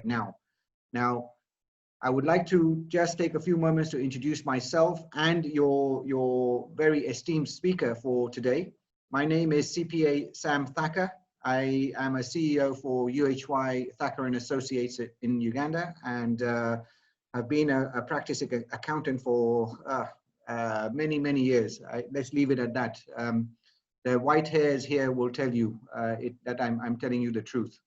now. Now, I would like to just take a few moments to introduce myself and your very esteemed speaker for today. My name is CPA Sam Thacker. I am a CEO for UHY Thacker and Associates in Uganda, and I've been a practicing accountant for many, many years. Let's leave it at that. The white hairs here will tell you that I'm telling you the truth.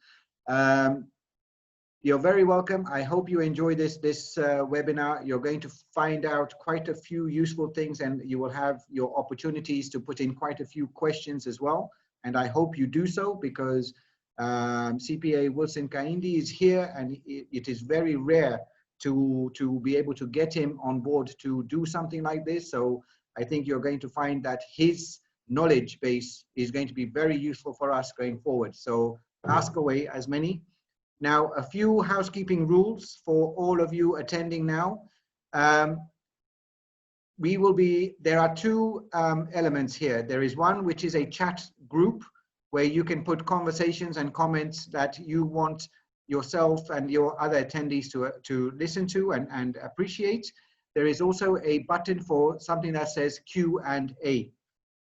You're very welcome. I hope you enjoy this webinar. You're going to find out quite a few useful things, and you will have your opportunities to put in quite a few questions as well. And I hope you do so, because CPA Wilson Kaindi is here, and it is very rare to be able to get him on board to do something like this. So I think you're going to find that his knowledge base is going to be very useful for us going forward. So ask away as many. Now, a few housekeeping rules for all of you attending now. There are two elements here. There is one which is a chat group where you can put conversations and comments that you want yourself and your other attendees to listen to and appreciate. There is also a button for something that says Q&A.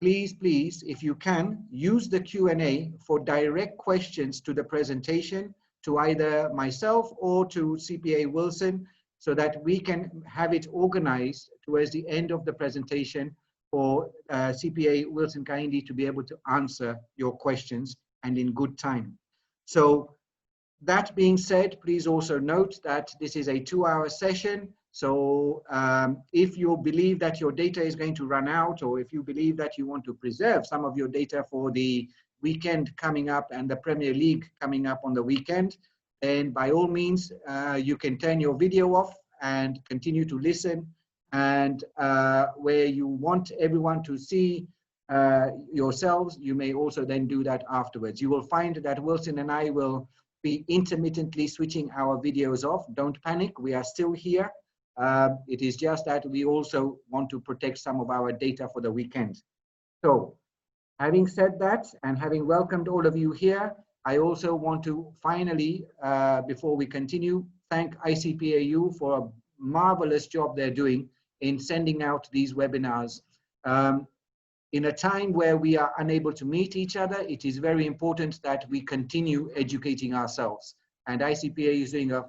Please, please, if you can, use the Q&A for direct questions to the presentation, to either myself or to CPA Wilson, so that we can have it organized towards the end of the presentation for CPA Wilson Kaindi to be able to answer your questions, and in good time. So that being said, please also note that this is a 2-hour session. So if you believe that your data is going to run out, or if you believe that you want to preserve some of your data for the weekend coming up and the Premier League coming up on the weekend, then by all means, you can turn your video off and continue to listen. And where you want everyone to see yourselves, you may also then do that afterwards. You will find that Wilson and I will be intermittently switching our videos off. Don't panic, we are still here. It is just that we also want to protect some of our data for the weekend. So, having said that, and having welcomed all of you here, I also want to finally, before we continue, thank ICPAU for a marvelous job they're doing in sending out these webinars. In a time where we are unable to meet each other, it is very important that we continue educating ourselves. And ICPA is doing a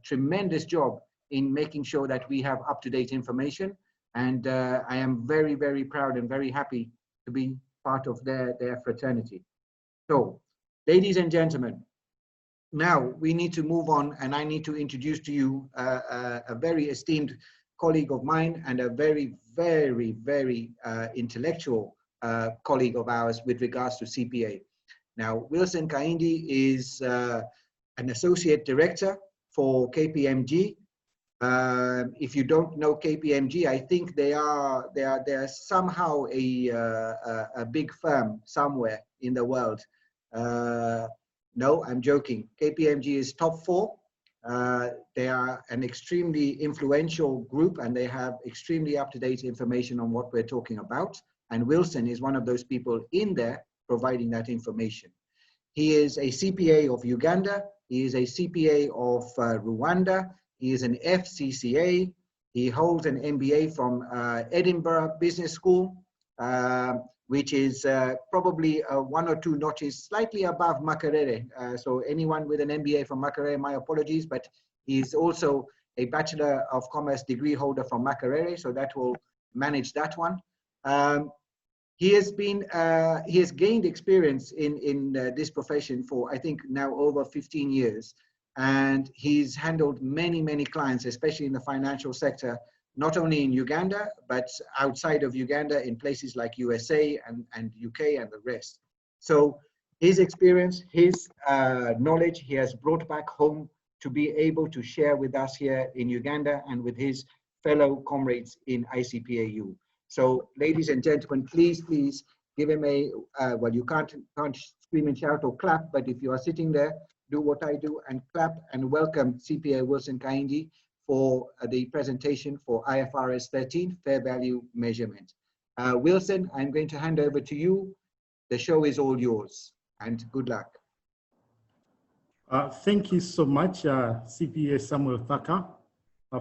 tremendous job in making sure that we have up-to-date information. And I am very, very proud and very happy to be part of their fraternity. So, ladies and gentlemen, now we need to move on, and I need to introduce to you a very esteemed colleague of mine and a very, very, very intellectual colleague of ours with regards to CPA. Now, Wilson Kaindi is an associate director for KPMG. If you don't know KPMG, I think they are somehow a big firm somewhere in the world. No, I'm joking. KPMG is top 4. They are an extremely influential group, and they have extremely up-to-date information on what we're talking about. And Wilson is one of those people in there providing that information. He is a CPA of Uganda. He is a CPA of Rwanda. He is an FCCA. He holds an MBA from Edinburgh Business School, which is probably 1 or 2 notches slightly above Makerere. So anyone with an MBA from Makerere, my apologies, but he's also a Bachelor of Commerce degree holder from Makerere, so that will manage that one. He has gained experience in this profession for, I think, now over 15 years. And he's handled many, many clients, especially in the financial sector, not only in Uganda, but outside of Uganda in places like USA and UK and the rest. So his experience, his knowledge, he has brought back home to be able to share with us here in Uganda and with his fellow comrades in ICPAU. So ladies and gentlemen, please, please give him a, well, you can't scream and shout or clap, but if you are sitting there, do what I do and clap and welcome CPA Wilson Kaindi for the presentation for IFRS 13, Fair Value Measurement. Wilson, I'm going to hand over to you. The show is all yours, and good luck. Thank you so much, CPA Samuel Thacker,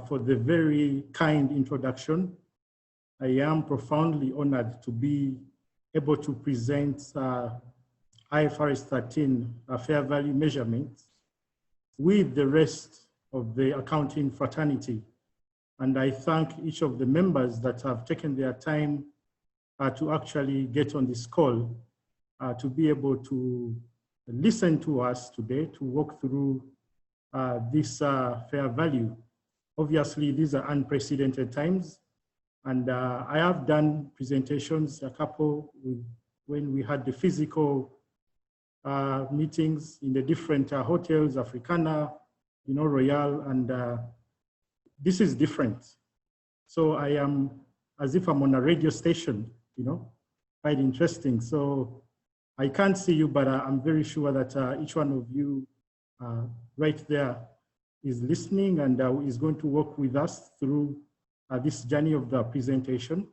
for the very kind introduction. I am profoundly honored to be able to present IFRS 13 fair value measurements with the rest of the accounting fraternity. And I thank each of the members that have taken their time to actually get on this call to be able to listen to us today to walk through this fair value. Obviously, these are unprecedented times. And I have done presentations, a couple when we had the physical meetings in the different hotels, Africana, Royal, and this is different. So I am as if I'm on a radio station, quite interesting. So I can't see you, but I'm very sure that each one of you right there is listening and is going to work with us through this journey of the presentation.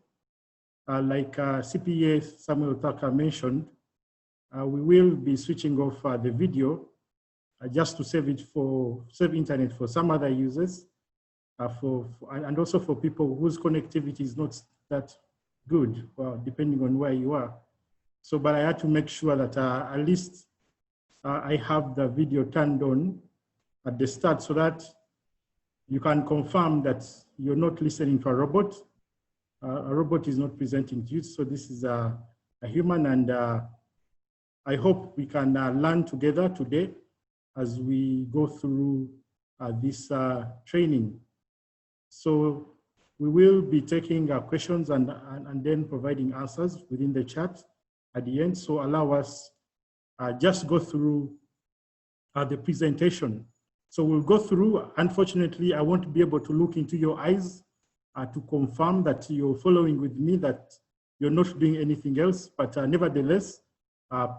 Like CPA Samuel Thacker mentioned, we will be switching off the video just to save internet for some other users, and also for people whose connectivity is not that good, depending on where you are. So, but I had to make sure that at least I have the video turned on at the start so that you can confirm that you're not listening to a robot. A robot is not presenting to you. So this is a human, and I hope we can learn together today as we go through this training. So we will be taking questions and then providing answers within the chat at the end. So allow us just go through the presentation. So we'll go through. Unfortunately, I won't be able to look into your eyes to confirm that you're following with me, that you're not doing anything else, but nevertheless,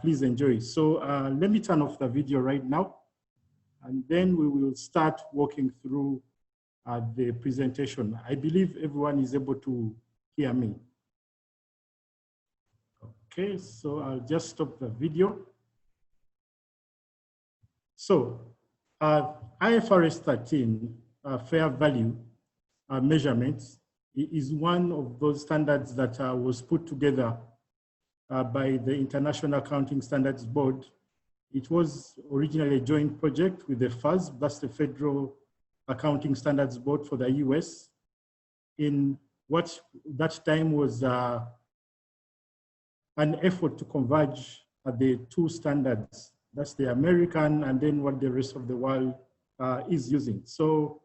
please enjoy. So let me turn off the video right now, and then we will start walking through the presentation. I believe everyone is able to hear me. Okay, so I'll just stop the video. So IFRS 13 fair value measurements is one of those standards that was put together by the International Accounting Standards Board. It was originally a joint project with the FASB, that's the Federal Accounting Standards Board for the US, in what that time was an effort to converge the two standards. That's the American and then what the rest of the world is using. So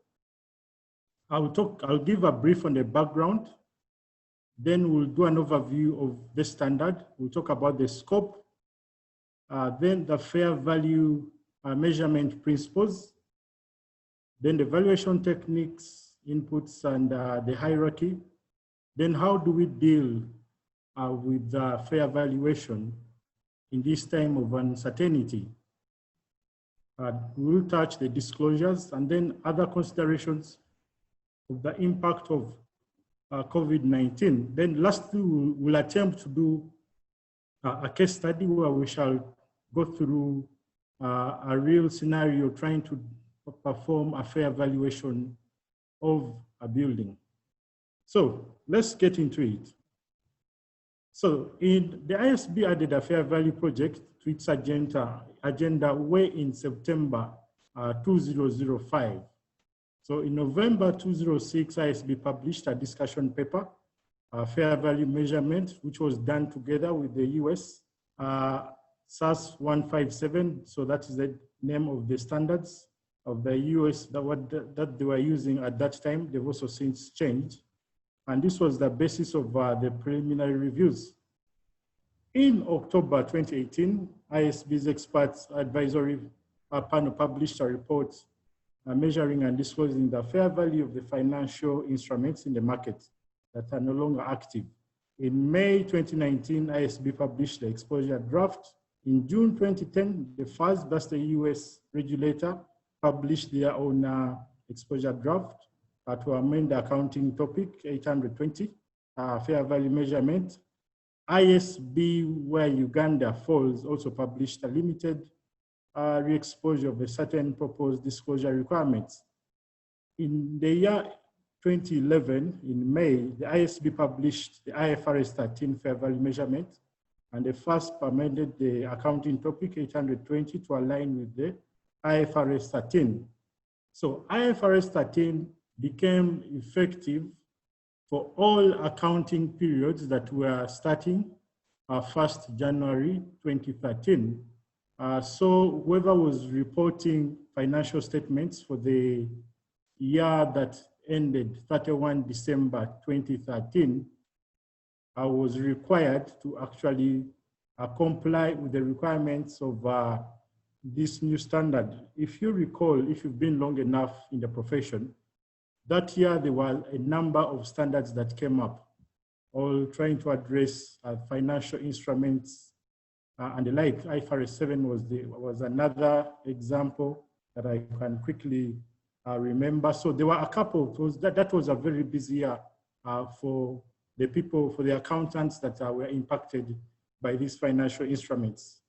I'll give a brief on the background. Then we'll do an overview of the standard. We'll talk about the scope, then the fair value measurement principles, then the valuation techniques, inputs, and the hierarchy. Then how do we deal with fair valuation in this time of uncertainty? We'll touch the disclosures and then other considerations of the impact of COVID-19. Then lastly, we'll attempt to do a case study where we shall go through a real scenario trying to perform a fair valuation of a building. So let's get into it. So the ISB added a fair value project to its agenda way in September 2005. So in November 2006, ISB published a discussion paper, fair value measurement, which was done together with the US SAS 157. So that is the name of the standards of the US that they were using at that time. They've also since changed. And this was the basis of the preliminary reviews. In October 2018, ISB's experts advisory panel published a report measuring and disclosing the fair value of the financial instruments in the market that are no longer active. In May 2019, ISB published the exposure draft. In June 2010, the FASB, that's the US regulator, published their own exposure draft to amend the accounting topic 820, fair value measurement. ISB, where Uganda falls, also published a limited re-exposure of a certain proposed disclosure requirements. In the year 2011, in May, the ISB published the IFRS 13 fair value measurement, and they first amended the accounting topic 820 to align with the IFRS 13. So IFRS 13 became effective for all accounting periods that were starting 1st January 2013. So whoever was reporting financial statements for the year that ended 31 December 2013 was required to actually comply with the requirements of this new standard. If you recall, if you've been long enough in the profession, that year there were a number of standards that came up, all trying to address financial instruments and the like. IFRS 7 was another example that I can quickly remember. So there were a couple. That was a very busy year for the people, for the accountants that were impacted by these financial instruments,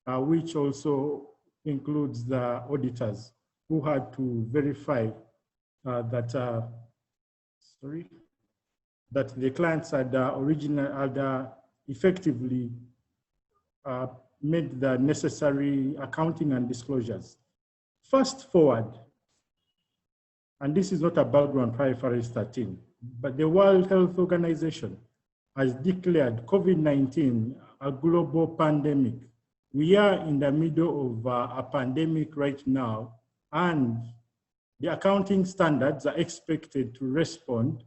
which also includes the auditors who had to verify that the clients had effectively made the necessary accounting and disclosures. Fast forward, and this is not a background for IFRS 13, but the World Health Organization has declared COVID-19 a global pandemic. We are in the middle of a pandemic right now, and the accounting standards are expected to respond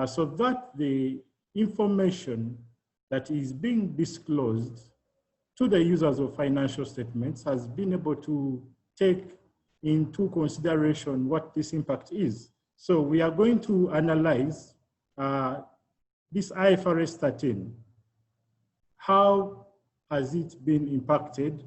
so that the information that is being disclosed to the users of financial statements has been able to take into consideration what this impact is. So we are going to analyze this IFRS 13. How has it been impacted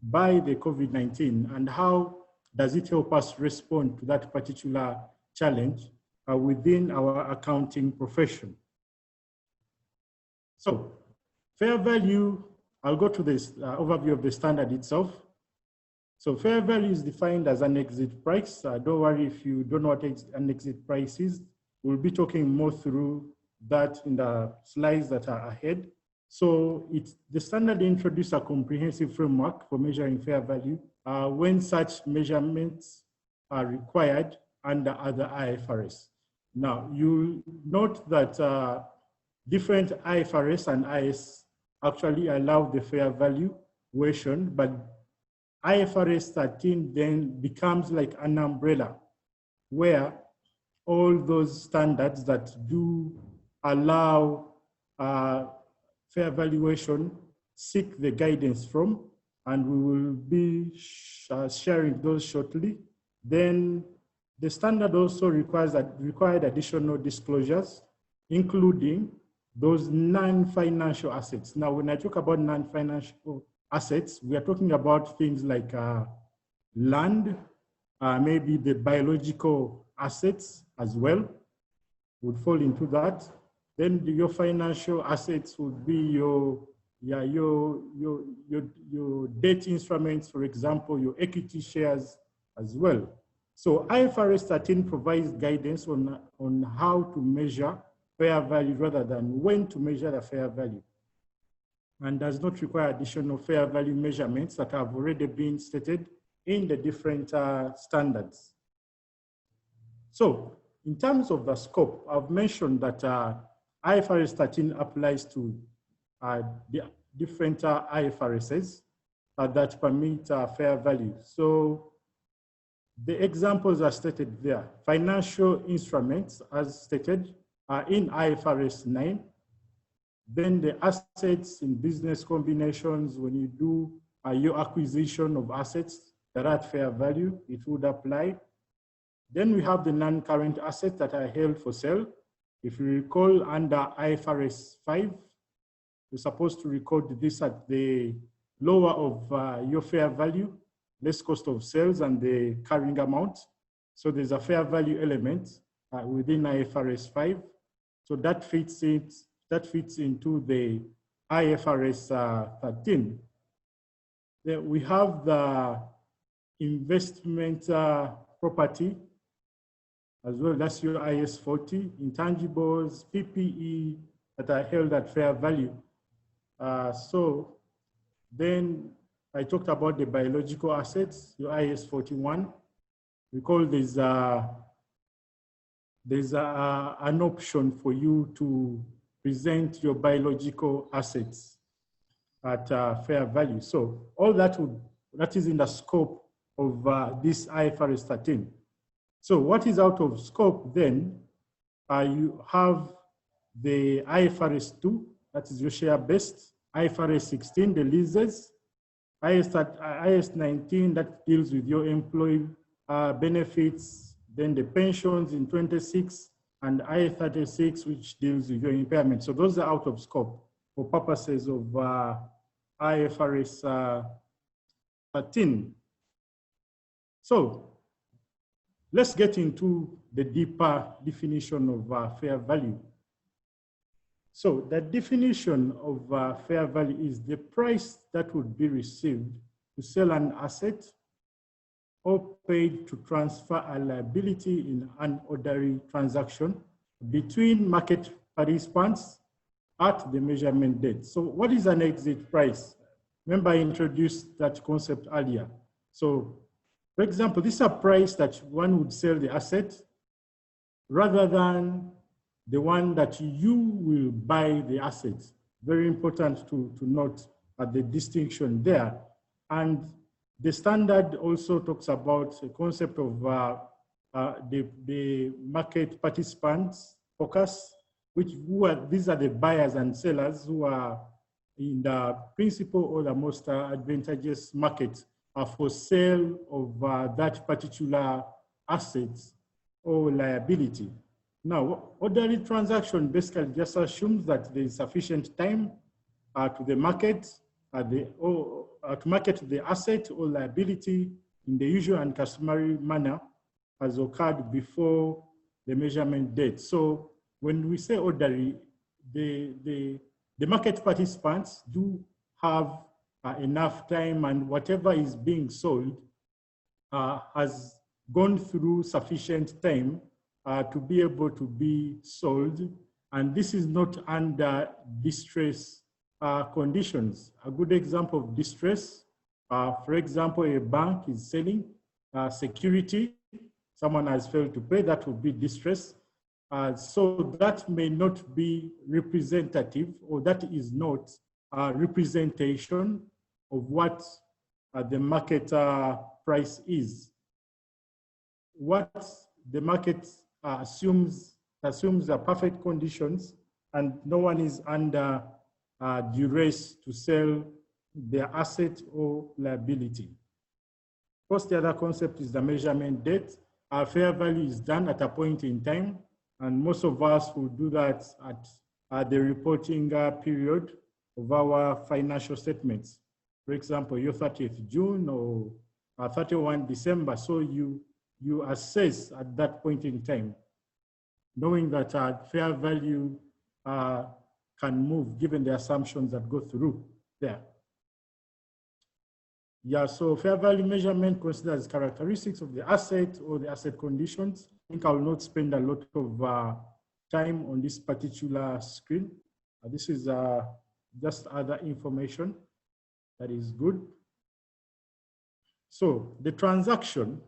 by the COVID-19, and how does it help us respond to that particular challenge within our accounting profession? So fair value, I'll go to this overview of the standard itself. So fair value is defined as an exit price. Don't worry if you don't know what an exit price is. We'll be talking more through that in the slides that are ahead. So the standard introduced a comprehensive framework for measuring fair value when such measurements are required under other IFRS. Now, you note that different IFRS and IS actually allow the fair valuation, but IFRS 13 then becomes like an umbrella where all those standards that do allow fair valuation seek the guidance from, and we will be sharing those shortly. Then the standard also required additional disclosures, including those non-financial assets. Now, when I talk about non-financial assets, we are talking about things like land, maybe the biological assets as well would fall into that. Then your financial assets would be your debt instruments, for example, your equity shares as well. So IFRS 13 provides guidance on how to measure fair value rather than when to measure the fair value, and does not require additional fair value measurements that have already been stated in the different standards. So in terms of the scope, I've mentioned that IFRS 13 applies to the different IFRSs that permit fair value. So the examples are stated there. Financial instruments, as stated, are in IFRS 9. Then the assets in business combinations, when you do your acquisition of assets that are at fair value, it would apply. Then we have the non-current assets that are held for sale. If you recall, under IFRS 5, you're supposed to record this at the lower of your fair value, less cost of sales, and the carrying amount. So there's a fair value element within IFRS 5. So that fits into the IFRS 13. Then we have the investment property as well. That's your IS 40, intangibles, PPE that are held at fair value. So then I talked about the biological assets, your IS 41. We call there's an option for you to present your biological assets at fair value. So all that is in the scope of this IFRS 13. So what is out of scope then? You have the IFRS 2, that is your share-based, IFRS 16, the leases, IS 19, that deals with your employee benefits, then the pensions in 26, and IS 36, which deals with your impairment. So those are out of scope for purposes of IFRS 13. So let's get into the deeper definition of fair value. So the definition of fair value is the price that would be received to sell an asset or paid to transfer a liability in an ordinary transaction between market participants at the measurement date. So what is an exit price? Remember I introduced that concept earlier. So for example, this is a price that one would sell the asset rather than the one that you will buy the asset. Very important to note the distinction there. And the standard also talks about the concept of the market participants focus, these are the buyers and sellers who are in the principal or the most advantageous market for sale of that particular asset or liability. Now, ordinary transaction basically just assumes that there is sufficient time to the market, to market the asset or liability in the usual and customary manner as occurred before the measurement date. So when we say ordinary, the market participants do have enough time, and whatever is being sold has gone through sufficient time to be able to be sold, and this is not under distress conditions. A good example of distress, for example, a bank is selling security, someone has failed to pay, that would be distress. So that may not be representative, or that is not a representation of what the market price is. What the market assumes are perfect conditions, and no one is under duress to sell their asset or liability. Of course, the other concept is the measurement date. Our fair value is done at a point in time, and most of us will do that at the reporting period of our financial statements. For example, your 30th June or 31 December. So you assess at that point in time, knowing that fair value can move given the assumptions that go through there. Yeah, so fair value measurement considers characteristics of the asset or the asset conditions. I think I will not spend a lot of time on this particular screen. This is just other information that is good. So the transaction,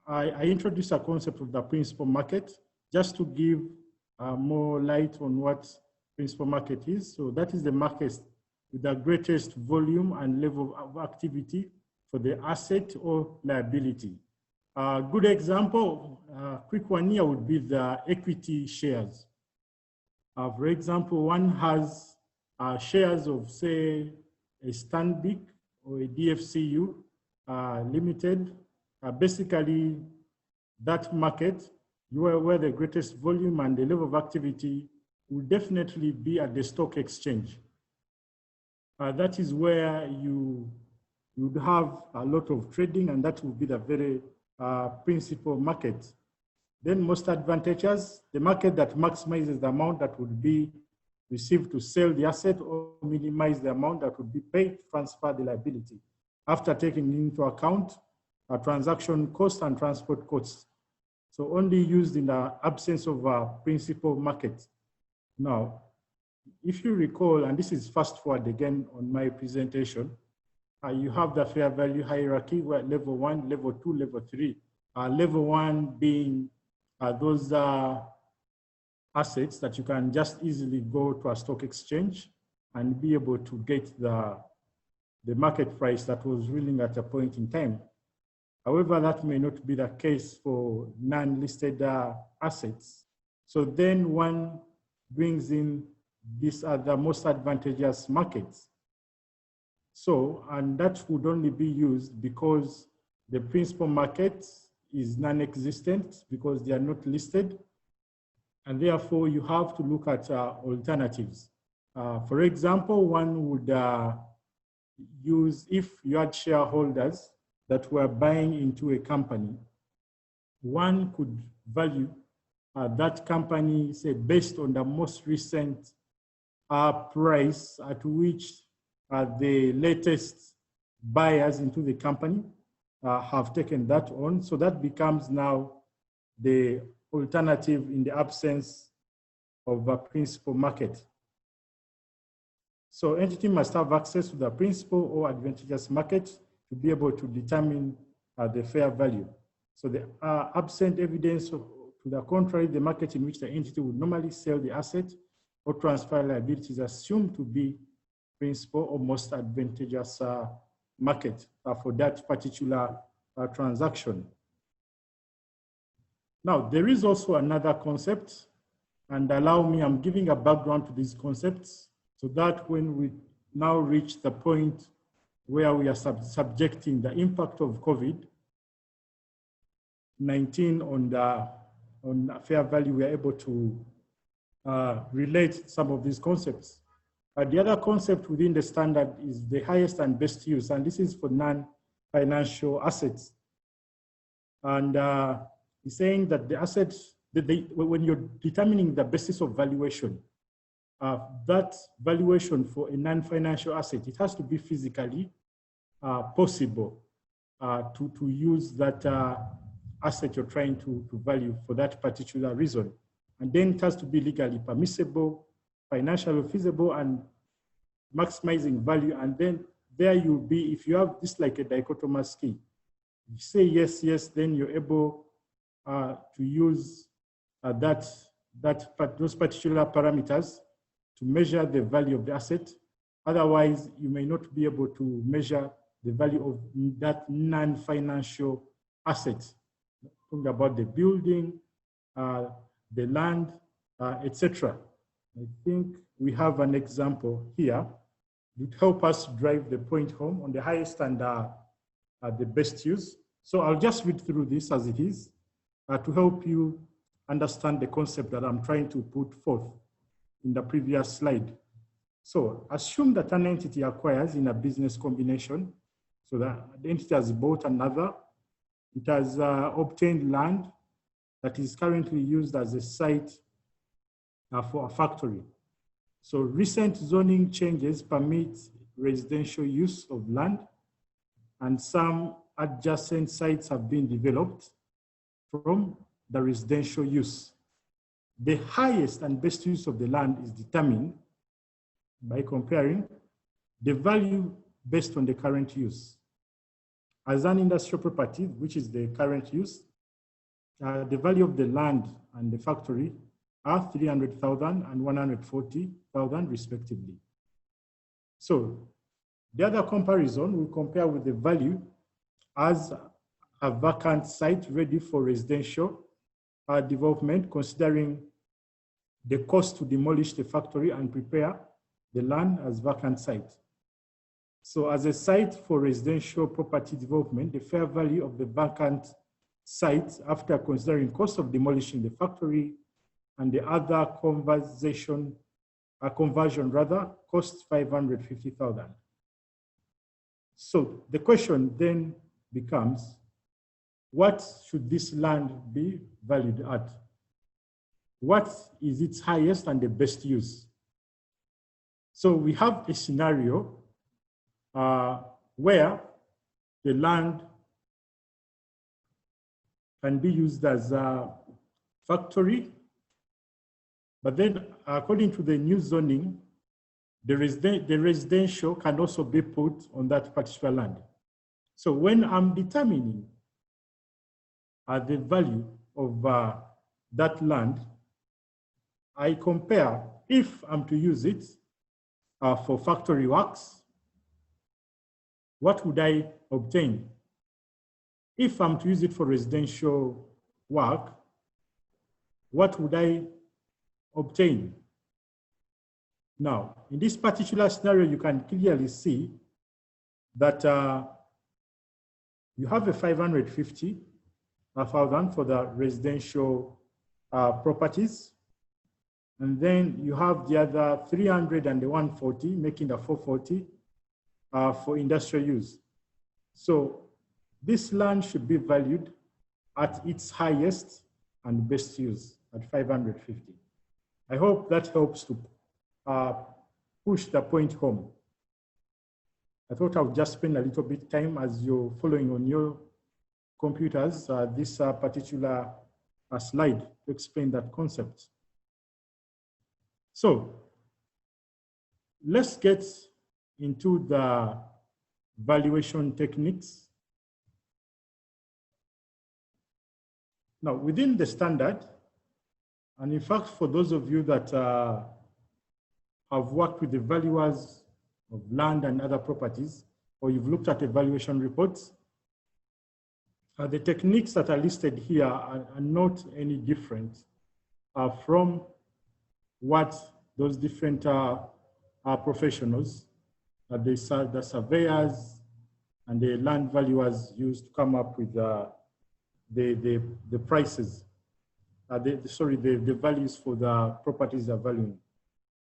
I introduced a concept of the principal market just to give more light on what principal market is. So that is the market with the greatest volume and level of activity for the asset or liability. A good example, quick one here would be the equity shares. For example, one has shares of, say, a Stanbic or a DFCU Limited. Basically, that market, where the greatest volume and the level of activity will definitely be at the stock exchange. That is where you would have a lot of trading, and that will be the very principal market. Then most advantageous, the market that maximizes the amount that would be received to sell the asset or minimize the amount that would be paid to transfer the liability, after taking into account transaction costs and transport costs. So only used in the absence of a principal market. Now, if you recall, and this is fast forward again on my presentation, you have the fair value hierarchy where level 1, level 2, level 3. Level 1 being those assets that you can just easily go to a stock exchange and be able to get the market price that was ruling at a point in time. However, that may not be the case for non-listed assets. So then one brings in these are the most advantageous markets. So, and that would only be used because the principal market is non-existent because they are not listed. And therefore you have to look at alternatives. For example, one would use, if you had shareholders that were buying into a company, one could value that company, say, based on the most recent price at which the latest buyers into the company have taken that on. So that becomes now the alternative in the absence of a principal market. So entity must have access to the principal or advantageous market to be able to determine the fair value. So the absent evidence to the contrary, the market in which the entity would normally sell the asset or transfer liabilities is assumed to be principal or most advantageous market for that particular transaction. Now, there is also another concept, and allow me, I'm giving a background to these concepts so that when we now reach the point where we are subjecting the impact of COVID-19 on fair value, we are able to relate some of these concepts. The other concept within the standard is the highest and best use, and this is for non-financial assets. And he's saying that the assets, when you're determining the basis of valuation, that valuation for a non-financial asset, it has to be physically possible to use that asset you're trying to value for that particular reason. And then it has to be legally permissible, financially feasible, and maximizing value. And then there you'll be, if you have this like a dichotomous scheme, you say yes, yes, then you're able to use those particular parameters to measure the value of the asset. Otherwise, you may not be able to measure the value of that non-financial asset. Talking about the building, the land, etc. I think we have an example here to help us drive the point home on the highest and the best use. So I'll just read through this as it is to help you understand the concept that I'm trying to put forth in the previous slide. So assume that an entity acquires in a business combination. So that the entity has bought another. It has obtained land that is currently used as a site for a factory. So recent zoning changes permit residential use of land, and some adjacent sites have been developed from the residential use. The highest and best use of the land is determined by comparing the value based on the current use. As an industrial property, which is the current use, the value of the land and the factory are 300,000 and 140,000 respectively. So the other comparison we compare with the value as a vacant site ready for residential development, considering the cost to demolish the factory and prepare the land as vacant site. So as a site for residential property development, the fair value of the vacant site after considering cost of demolishing the factory and the other conversion costs 550,000. So the question then becomes, what should this land be valued at? What is its highest and the best use? So we have a scenario where the land can be used as a factory, but then according to the new zoning, the residential can also be put on that particular land. So when I'm determining the value of that land, I compare if I'm to use it for factory works, what would I obtain? If I'm to use it for residential work, what would I obtain? Now, in this particular scenario, you can clearly see that you have a 550,000 for the residential properties. And then you have the other 300 and the 140, making the 440 for industrial use. So this land should be valued at its highest and best use at 550. I hope that helps to push the point home. I thought I would just spend a little bit time as you're following on your computers, this particular slide to explain that concept. So let's get into the valuation techniques. Now, within the standard, and in fact, for those of you that have worked with the valuers of land and other properties, or you've looked at evaluation reports, the techniques that are listed here are not any different from what those different professionals, the surveyors and the land valuers use to come up with the prices, the values for the properties they're valuing.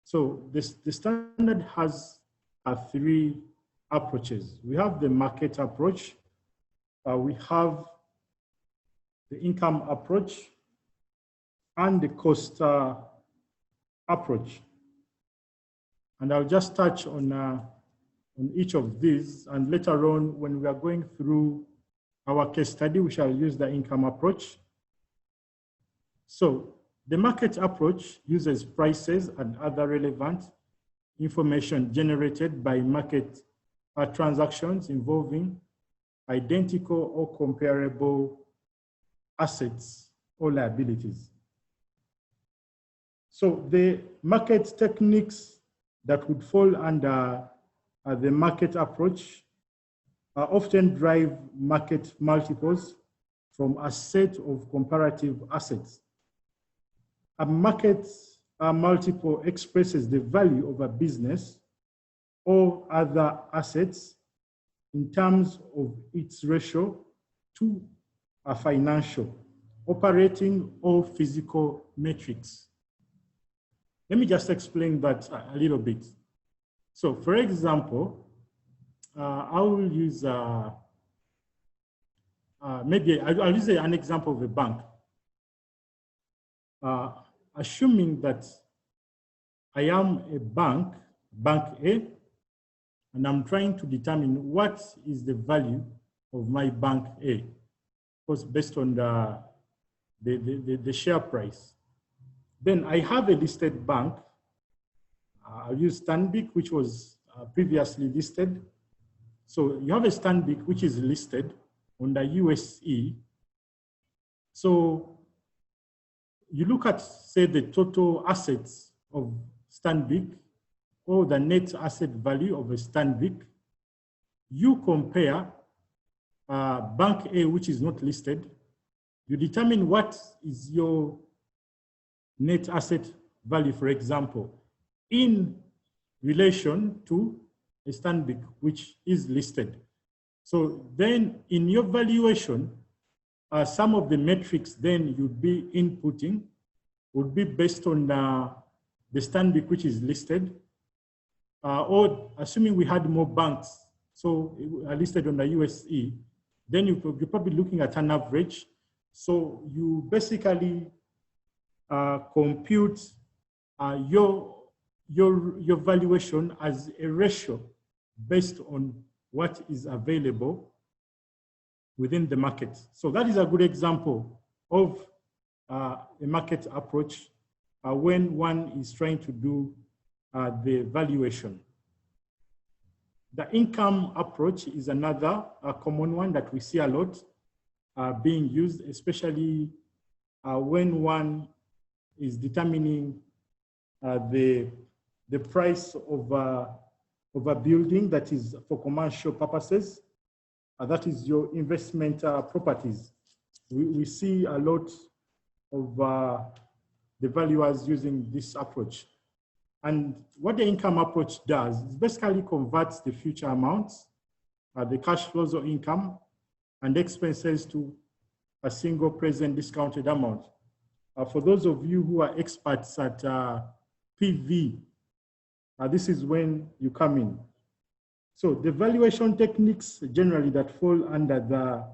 So the standard has three approaches. We have the market approach, we have the income approach, and the cost approach. And I'll just touch on each of these, and later on when we are going through our case study, we shall use the income approach. So the market approach uses prices and other relevant information generated by market transactions involving identical or comparable assets or liabilities. So the market techniques that would fall under the market approach often drive market multiples from a set of comparative assets. A market multiple expresses the value of a business or other assets in terms of its ratio to a financial, operating, or physical metrics. Let me just explain that a little bit. So for example, I will use, maybe I'll use an example of a bank. Assuming that I am a bank, Bank A, and I'm trying to determine what is the value of my Bank A, of course, based on the share price. Then I have a listed bank. I'll use Stanbic, which was previously listed. So you have a Stanbic which is listed on the USE. So you look at, say, the total assets of Stanbic or the net asset value of a Stanbic. You compare Bank A, which is not listed. You determine what is your net asset value, for example, in relation to a Stanbic, which is listed. So then in your valuation, some of the metrics then you'd be inputting would be based on the Stanbic, which is listed, or assuming we had more banks, so listed on the USE, then you're probably looking at an average. So you basically compute your your valuation as a ratio based on what is available within the market. So that is a good example of a market approach when one is trying to do the valuation. The income approach is another common one that we see a lot being used, especially when one is determining the price of a building that is for commercial purposes. That is your investment properties. We see a lot of the valuers using this approach. And what the income approach does is basically converts the future amounts, the cash flows or income, and expenses to a single present discounted amount. For those of you who are experts at PV, this is when you come in. So the valuation techniques generally that fall under the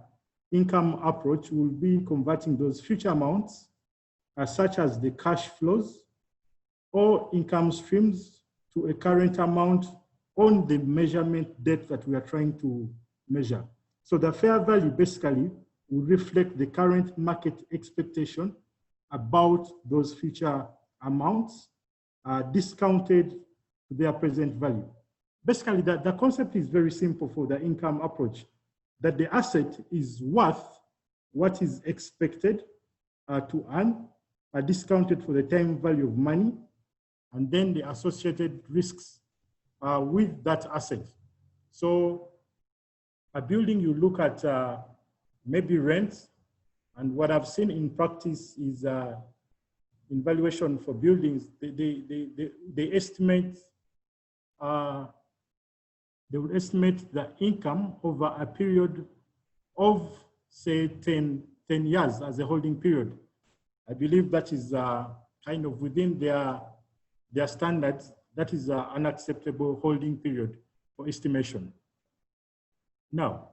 income approach will be converting those future amounts, such as the cash flows or income streams, to a current amount on the measurement date that we are trying to measure. So the fair value basically will reflect the current market expectation about those future amounts discounted to their present value. Basically, the concept is very simple for the income approach, that the asset is worth what is expected to earn, discounted for the time value of money, and then the associated risks with that asset. So a building, you look at maybe rent, and what I've seen in practice is in valuation for buildings, they estimate they would estimate the income over a period of, say, 10 years as a holding period. I believe that is kind of within their standards. That is an acceptable holding period for estimation. Now,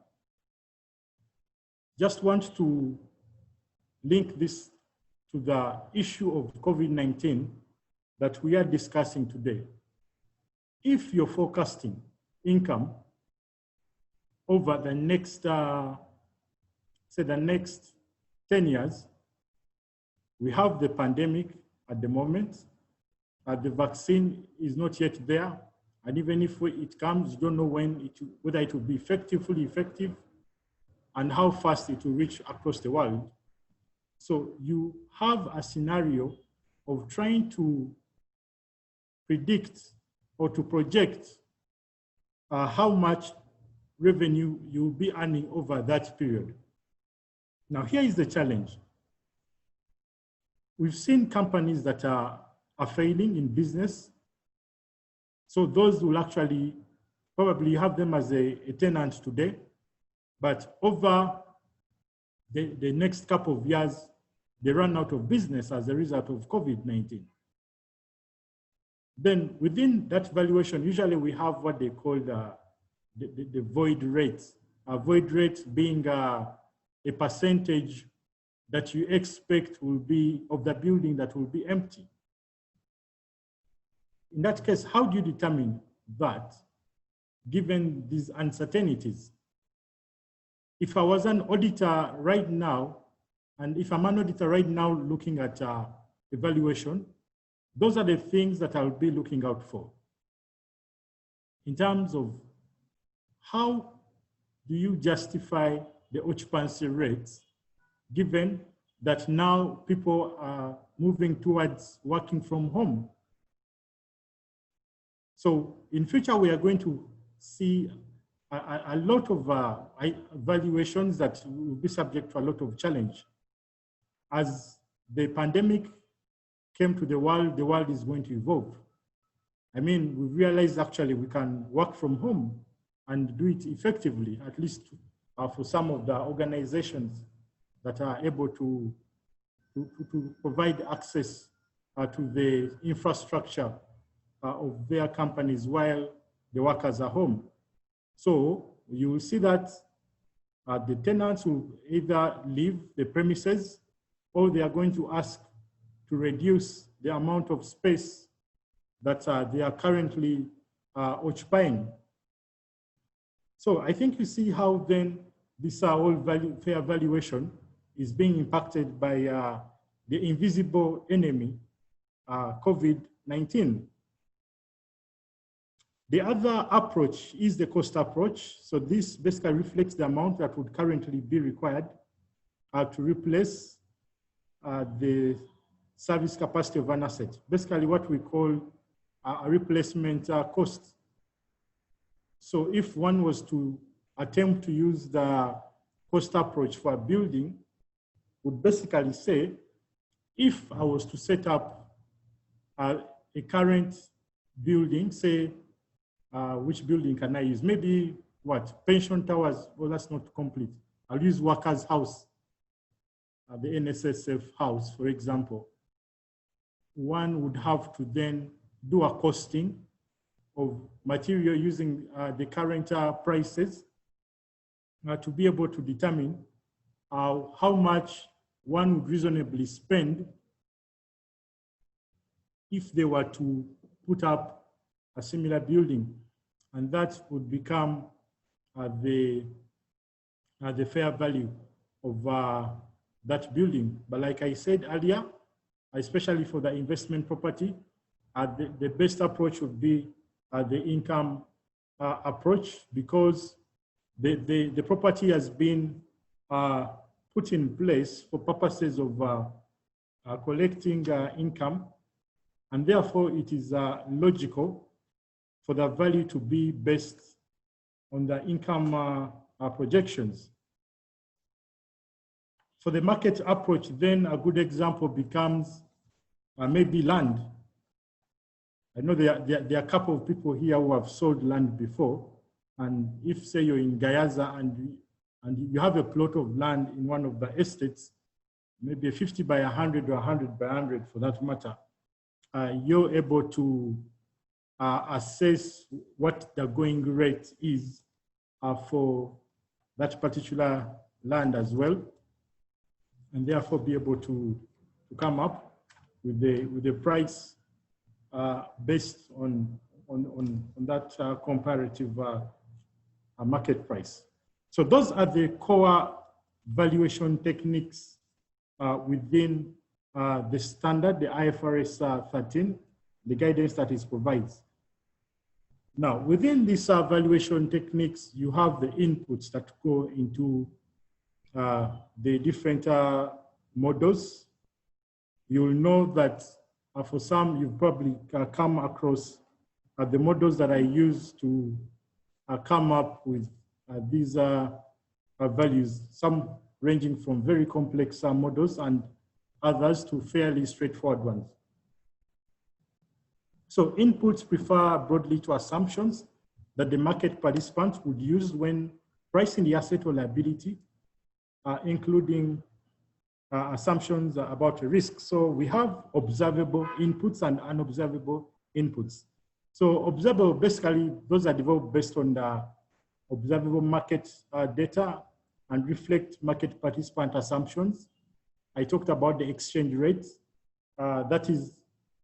just want to link this to the issue of COVID-19 that we are discussing today. If you're forecasting income over the next, say the next 10 years, we have the pandemic at the moment. The vaccine is not yet there. And even if it comes, you don't know whether it will be fully effective, and how fast it will reach across the world. So you have a scenario of trying to predict or to project how much revenue you'll be earning over that period. Now, here is the challenge. We've seen companies that are failing in business. So those will actually probably have them as a tenant today, but over the next couple of years, they run out of business as a result of COVID-19. Then within that valuation, usually we have what they call the void rate. A void rate being a percentage that you expect will be of the building that will be empty. In that case, how do you determine that, given these uncertainties? If I was an auditor right now, and if I'm an auditor right now looking at evaluation, those are the things that I'll be looking out for. In terms of how do you justify the occupancy rates, given that now people are moving towards working from home? So in future, we are going to see a lot of valuations that will be subject to a lot of challenge. As the pandemic came to the world is going to evolve. I mean, we realized actually we can work from home and do it effectively, at least for some of the organizations that are able to provide access to the infrastructure of their companies while the workers are home. So you will see that the tenants will either leave the premises, or they are going to ask to reduce the amount of space that they are currently occupying. So I think you see how then this whole fair valuation is being impacted by the invisible enemy, COVID-19. The other approach is the cost approach. So this basically reflects the amount that would currently be required to replace the service capacity of an asset. Basically what we call a replacement cost. So if one was to attempt to use the cost approach for a building, would basically say, if I was to set up a current building, say, which building can I use? Maybe what? Pension towers, well, that's not complete. I'll use workers' house, the NSSF house, for example. One would have to then do a costing of material using the current prices to be able to determine how much one would reasonably spend if they were to put up a similar building. And that would become the fair value of that building. But like I said earlier, especially for the investment property, the best approach would be the income approach, because the property has been put in place for purposes of collecting income, and therefore it is logical for the value to be based on the income projections. For the market approach, then a good example becomes maybe land. I know there are a couple of people here who have sold land before, and if say you're in Gayaza and you have a plot of land in one of the estates, maybe 50 by 100 or 100 by 100 for that matter, you're able to assess what the going rate is for that particular land as well, and therefore be able to come up with the price based on that comparative market price. So those are the core valuation techniques within the standard, the IFRS 13, the guidance that it provides. Now, within these valuation techniques, you have the inputs that go into the different models. You'll know that for some, you've probably come across the models that I use to come up with these values, some ranging from very complex models and others to fairly straightforward ones. So inputs refer broadly to assumptions that the market participants would use when pricing the asset or liability, including assumptions about risk. So we have observable inputs and unobservable inputs. So observable, basically, those are developed based on the observable market data and reflect market participant assumptions. I talked about the exchange rate. That is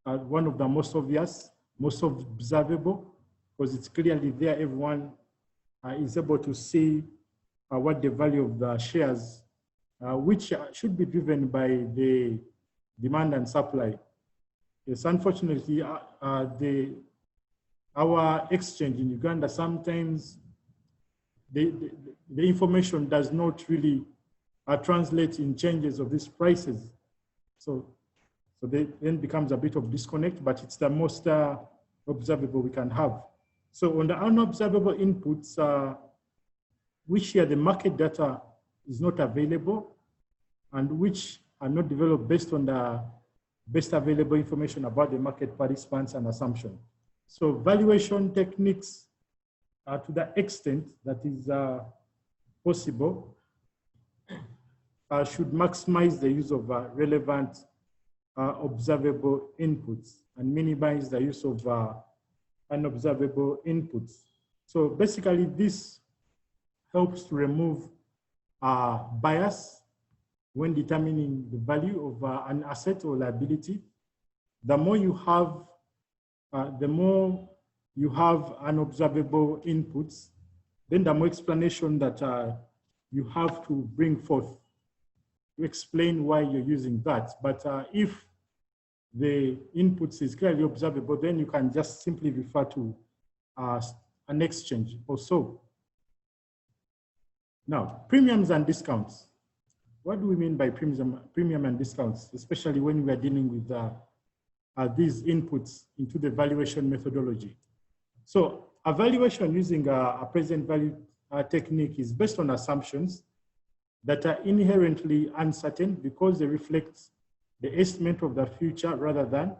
one of the most obvious, most observable, because it's clearly there. Everyone is able to see what the value of the shares, which should be driven by the demand and supply. Yes, unfortunately, our exchange in Uganda, sometimes the information does not really translate in changes of these prices. So then becomes a bit of disconnect, but it's the most observable we can have. So on the unobservable inputs, which here the market data is not available and which are not developed based on the best available information about the market participants and assumption. So valuation techniques, to the extent that is possible, should maximize the use of relevant observable inputs and minimize the use of unobservable inputs. So basically this helps to remove bias when determining the value of an asset or liability. The more you have the more you have unobservable inputs, then the more explanation that you have to bring forth to explain why you're using that. But if the inputs is clearly observable, then you can just simply refer to an exchange or so. Now, premiums and discounts. What do we mean by premium and discounts, especially when we are dealing with these inputs into the valuation methodology? So a valuation using a present value technique is based on assumptions that are inherently uncertain because they reflect the estimate of the future rather than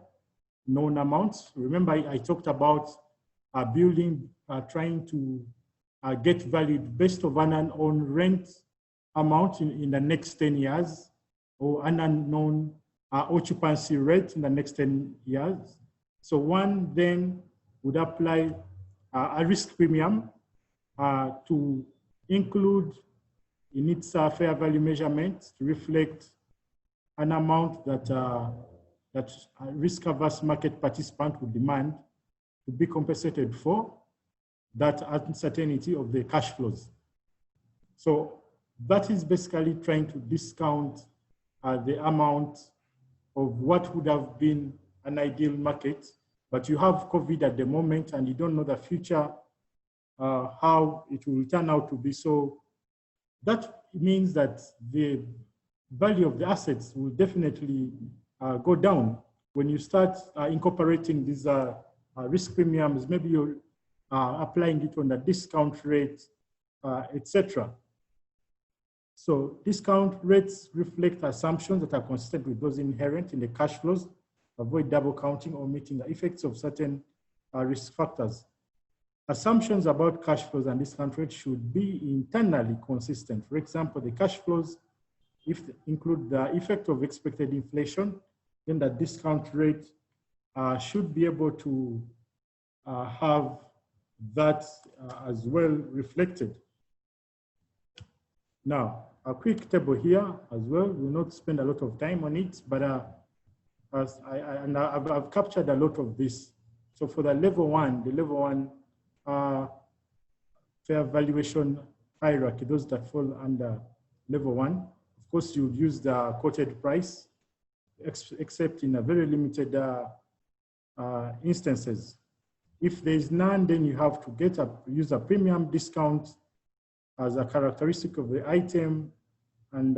known amounts. Remember, I talked about trying to get valued based on an unknown rent amount in the next 10 years or an unknown occupancy rate in the next 10 years. So one then would apply a risk premium to include in its fair value measurement to reflect an amount that that a risk-averse market participant would demand to be compensated for that uncertainty of the cash flows. So that is basically trying to discount the amount of what would have been an ideal market, but you have COVID at the moment and you don't know the future, how it will turn out to be. So that means that the value of the assets will definitely go down when you start incorporating these risk premiums. Maybe you're applying it on the discount rate, etc. So discount rates reflect assumptions that are consistent with those inherent in the cash flows, avoid double counting or meeting the effects of certain risk factors. Assumptions about cash flows and discount rates should be internally consistent. For example, the cash flows, if they include the effect of expected inflation, then the discount rate should be able to have that as well reflected. Now, a quick table here as well. We'll not spend a lot of time on it, but I've captured a lot of this. So for the level one fair valuation hierarchy, those that fall under level one, of course, you would use the quoted price, except in a very limited instances. If there is none, then you have to use a premium discount as a characteristic of the item, and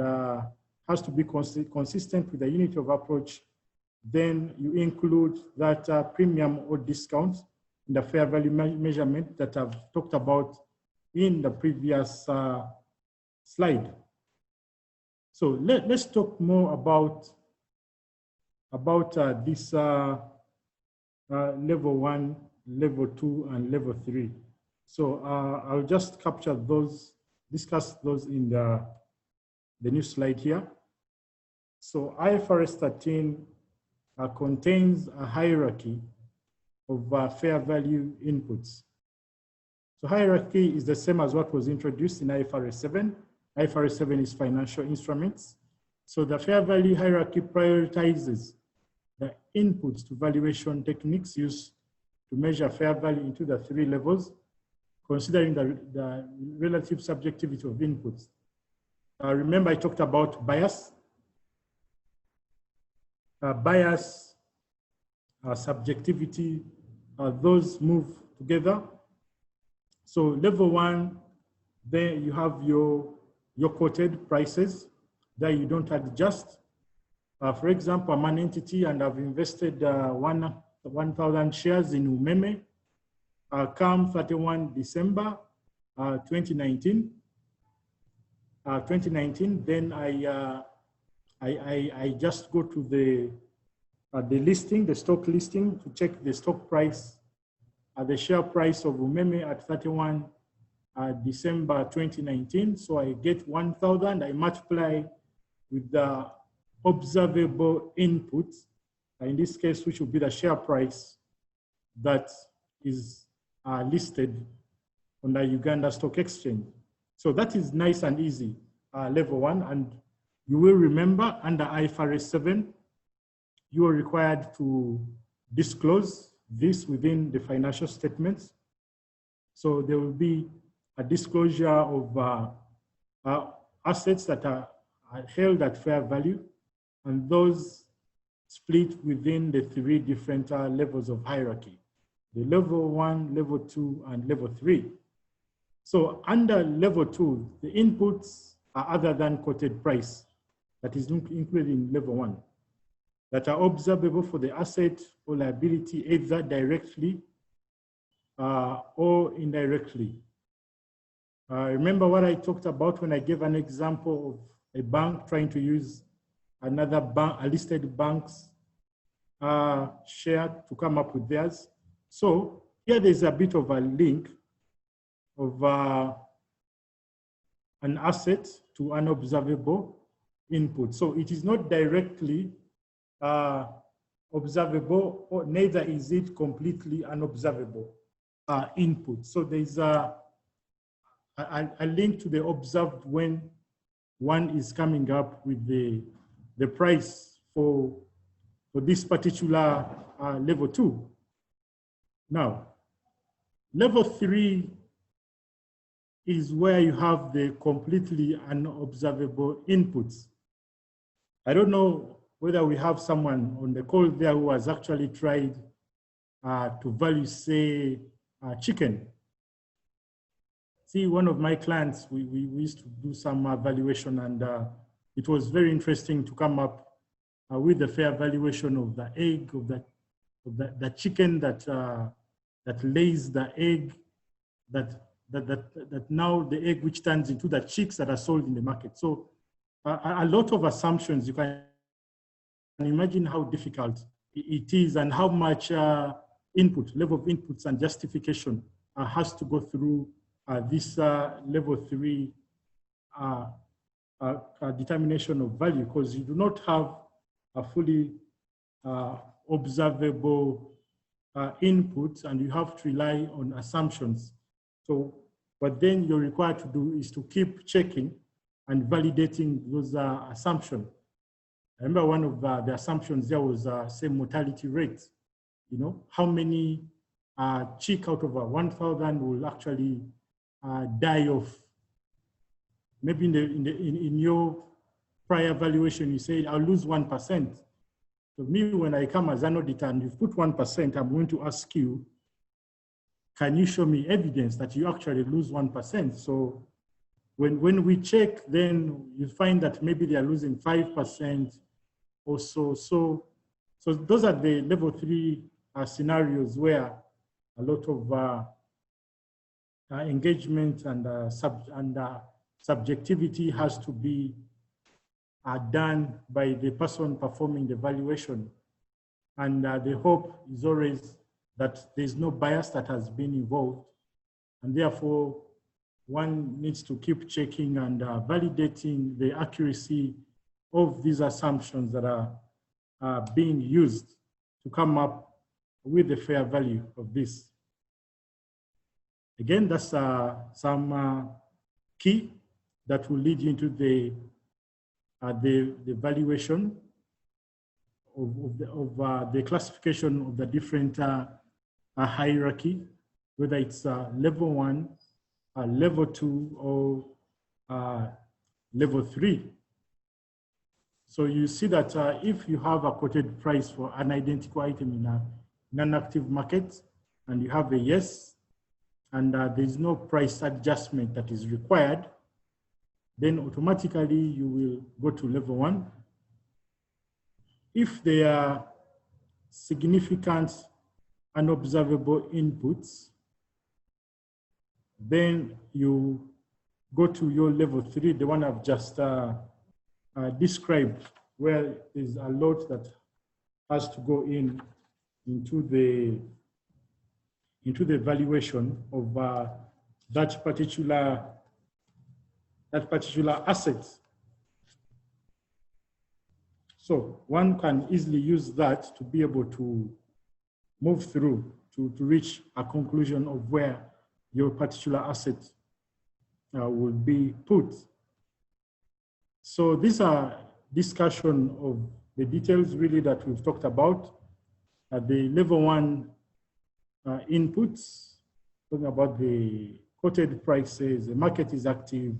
has to be consistent with the unit of approach. Then you include that premium or discount in the fair value measurement that I've talked about in the previous slide. So let's talk more about this level one, level two, and level three. So I'll just capture those, discuss those in the new slide here. So IFRS 13 contains a hierarchy of fair value inputs. So hierarchy is the same as what was introduced in IFRS 7. IFRS 7 is financial instruments. So the fair value hierarchy prioritizes the inputs to valuation techniques used to measure fair value into the three levels, considering the relative subjectivity of inputs. Remember, I talked about bias. Bias, subjectivity, those move together. So level one, there you have your quoted prices. There you don't adjust. For example, I'm an entity and I've invested 1,000 shares in Umeme. Come 31 December 2019, then I just go to the listing, the stock listing, to check the stock price, the share price of Umeme at 31 December 2019. So I get 1,000. I multiply with the observable input, in this case, which will be the share price that is listed on the Uganda Stock Exchange. So that is nice and easy, level one. And you will remember under IFRS 7, you are required to disclose this within the financial statements. So there will be a disclosure of assets that are held at fair value, and those split within the three different levels of hierarchy: the level 1, level 2, and level 3. So under level 2, the inputs are other than quoted price, that is included in level 1, that are observable for the asset or liability either directly or indirectly. Remember what I talked about when I gave an example of a bank trying to use another bank, a listed bank's share to come up with theirs. So here there's a bit of a link of an asset to an observable input. So it is not directly observable, or neither is it completely unobservable input. So there's a link to the observed when one is coming up with the price for this particular level 2. Now, level 3 is where you have the completely unobservable inputs. I don't know whether we have someone on the call there who has actually tried to value, say, chicken. See, one of my clients, we used to do some valuation, and it was very interesting to come up with the fair valuation of the egg, of the chicken that lays the egg, that now the egg which turns into the chicks that are sold in the market. So a lot of assumptions. You can imagine how difficult it is and how much input, level of inputs and justification has to go through this level 3 determination of value, because you do not have a fully observable input, and you have to rely on assumptions. So what then you're required to do is to keep checking and validating those assumptions. I remember one of the assumptions there was say mortality rate. You know, how many chick out of 1,000 will actually die off. Maybe in your prior valuation, you say, I'll lose 1%. So me, when I come as an auditor and you put 1%, I'm going to ask you, can you show me evidence that you actually lose 1%? So when we check, then you find that maybe they are losing 5% or so. So those are the level 3 scenarios where a lot of engagement and subjectivity has to be done by the person performing the valuation. And the hope is always that there's no bias that has been involved. And therefore, one needs to keep checking and validating the accuracy of these assumptions that are being used to come up with the fair value of this. Again, that's some key that will lead you into the valuation of the classification of the different hierarchy, whether it's level 1, level 2, or level 3. So you see that if you have a quoted price for an identical item in a non-active market, and you have a yes, and there's no price adjustment that is required, then automatically you will go to level 1. If there are significant unobservable inputs, then you go to your level 3, the one I've just described, where there's a lot that has to go into the valuation of that particular asset. So one can easily use that to be able to move through to reach a conclusion of where your particular asset will be put. So these are discussion of the details really that we've talked about. The level 1 inputs, talking about the quoted prices, the market is active,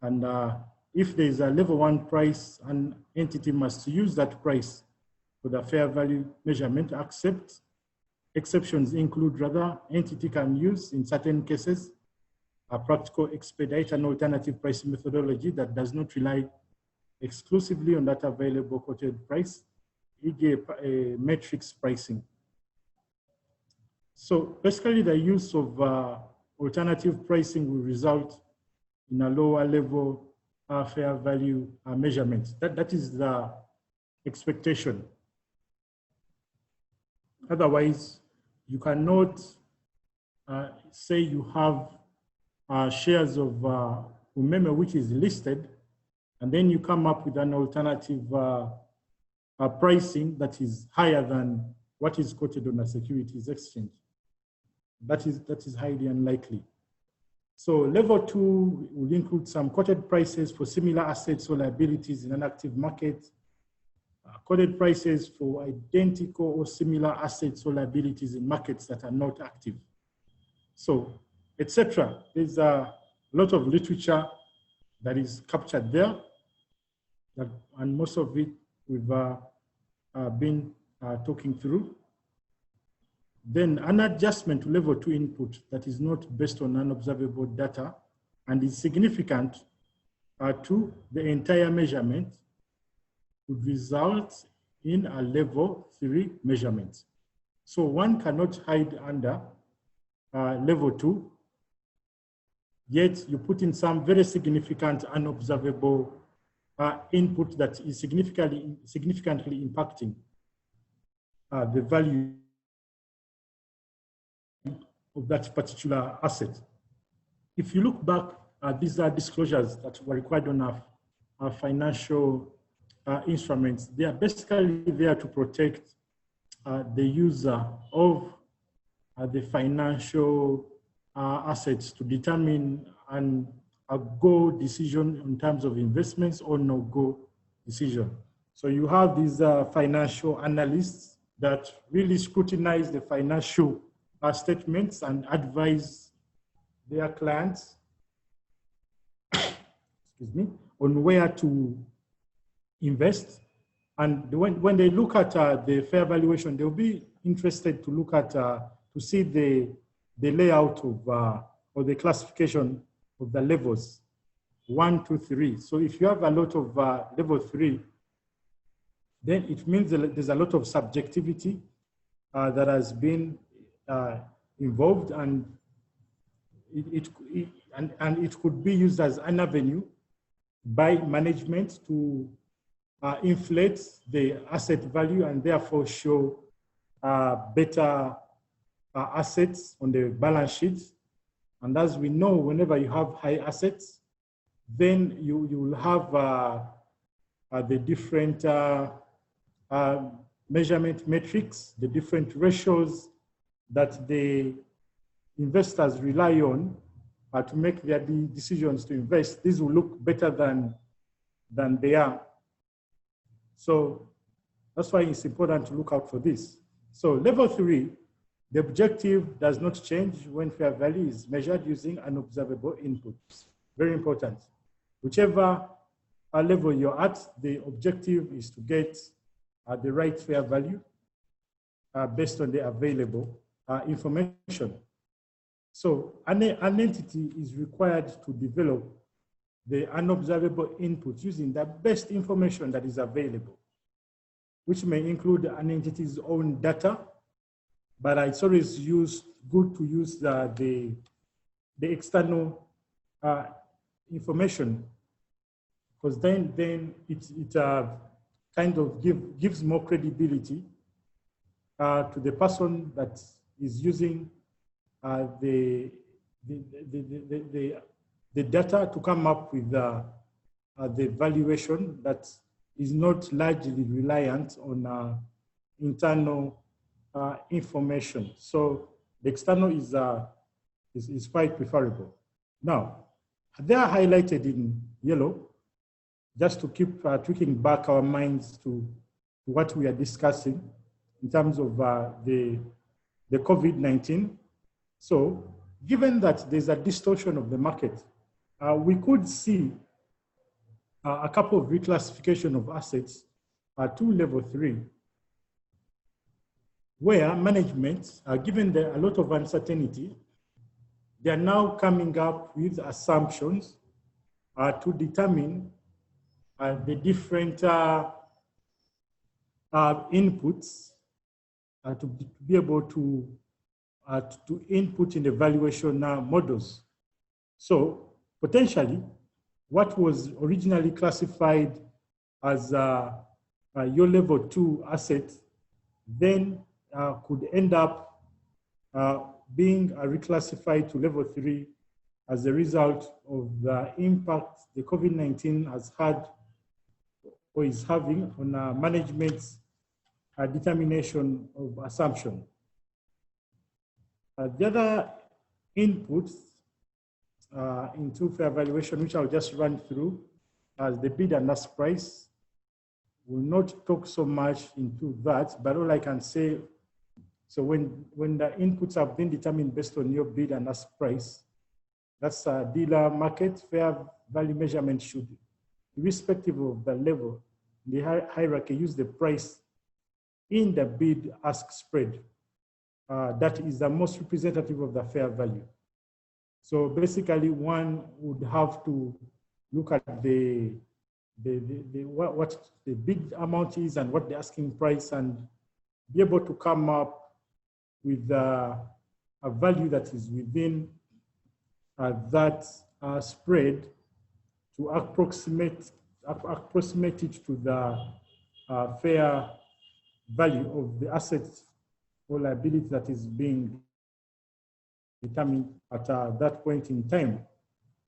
and if there is a level 1 price, an entity must use that price for the fair value measurement, except exceptions include rather entity can use in certain cases a practical expedite and alternative pricing methodology that does not rely exclusively on that available quoted price, e.g. a matrix pricing. So basically the use of alternative pricing will result in a lower level fair value measurement. That is the expectation. Otherwise, you cannot say you have shares of Umeme which is listed, and then you come up with an alternative pricing that is higher than what is quoted on a securities exchange. That is highly unlikely. So level 2 will include some quoted prices for similar assets or liabilities in an active market, quoted prices for identical or similar assets or liabilities in markets that are not active. So, etc. There's a lot of literature that is captured there, and most of it we've been talking through. Then an adjustment to level 2 input that is not based on unobservable data and is significant to the entire measurement would result in a level 3 measurement. So one cannot hide under level 2, yet you put in some very significant unobservable input that is significantly impacting the value of that particular asset. If you look back, these are disclosures that were required on our financial instruments. They are basically there to protect the user of the financial assets to determine a go decision in terms of investments or no go decision. So you have these financial analysts that really scrutinize the financial statements and advise their clients excuse me, on where to invest. And when they look at the fair valuation, they'll be interested to look at, to see the layout of, or the classification of the levels, 1, 2, 3. So if you have a lot of level 3, then it means that there's a lot of subjectivity that has been involved, and it could be used as an avenue by management to inflate the asset value and therefore show better assets on the balance sheet. And as we know, whenever you have high assets, then you will have the different measurement metrics, the different ratios that the investors rely on to make their decisions to invest. These will look better than they are. So that's why it's important to look out for this. So level 3, the objective does not change when fair value is measured using unobservable inputs. Very important. Whichever level you're at, the objective is to get the right fair value based on the available information. So an entity is required to develop the unobservable inputs using the best information that is available, which may include an entity's own data, but it's always good to use the external information, because then it kind of gives more credibility to the person that is using the data to come up with the valuation that is not largely reliant on internal information. So the external is quite preferable. Now, they are highlighted in yellow, just to keep tweaking back our minds to what we are discussing in terms of the the COVID-19. So given that there's a distortion of the market, we could see a couple of reclassification of assets to level 3, where management, given a lot of uncertainty, they are now coming up with assumptions to determine the different inputs to be able to input in the valuation models. So potentially, what was originally classified as your level 2 asset then could end up being reclassified to level 3 as a result of the impact the COVID-19 has had or is having on management's determination of assumption. The other inputs into fair valuation, which I'll just run through, as the bid and ask price. Will not talk so much into that, but all I can say, so when the inputs have been determined based on your bid and ask price, that's a dealer market fair value measurement should, irrespective of the level, the hierarchy, use the price in the bid ask spread. That is the most representative of the fair value. So basically, one would have to look at what the bid amount is and what the asking price, and be able to come up with a value that is within that spread to approximate it to the fair value of the assets or liability that is being determined at that point in time.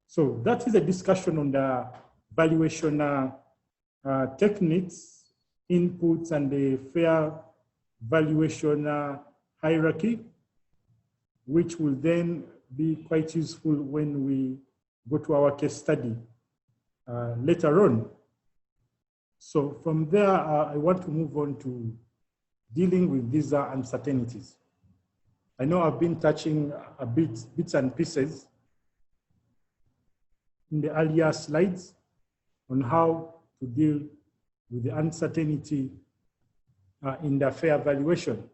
So that is a discussion on the valuation techniques, inputs, and the fair valuation hierarchy, which will then be quite useful when we go to our case study later on. So from there, I want to move on to dealing with these uncertainties. I know I've been touching bits and pieces in the earlier slides on how to deal with the uncertainty in the fair valuation.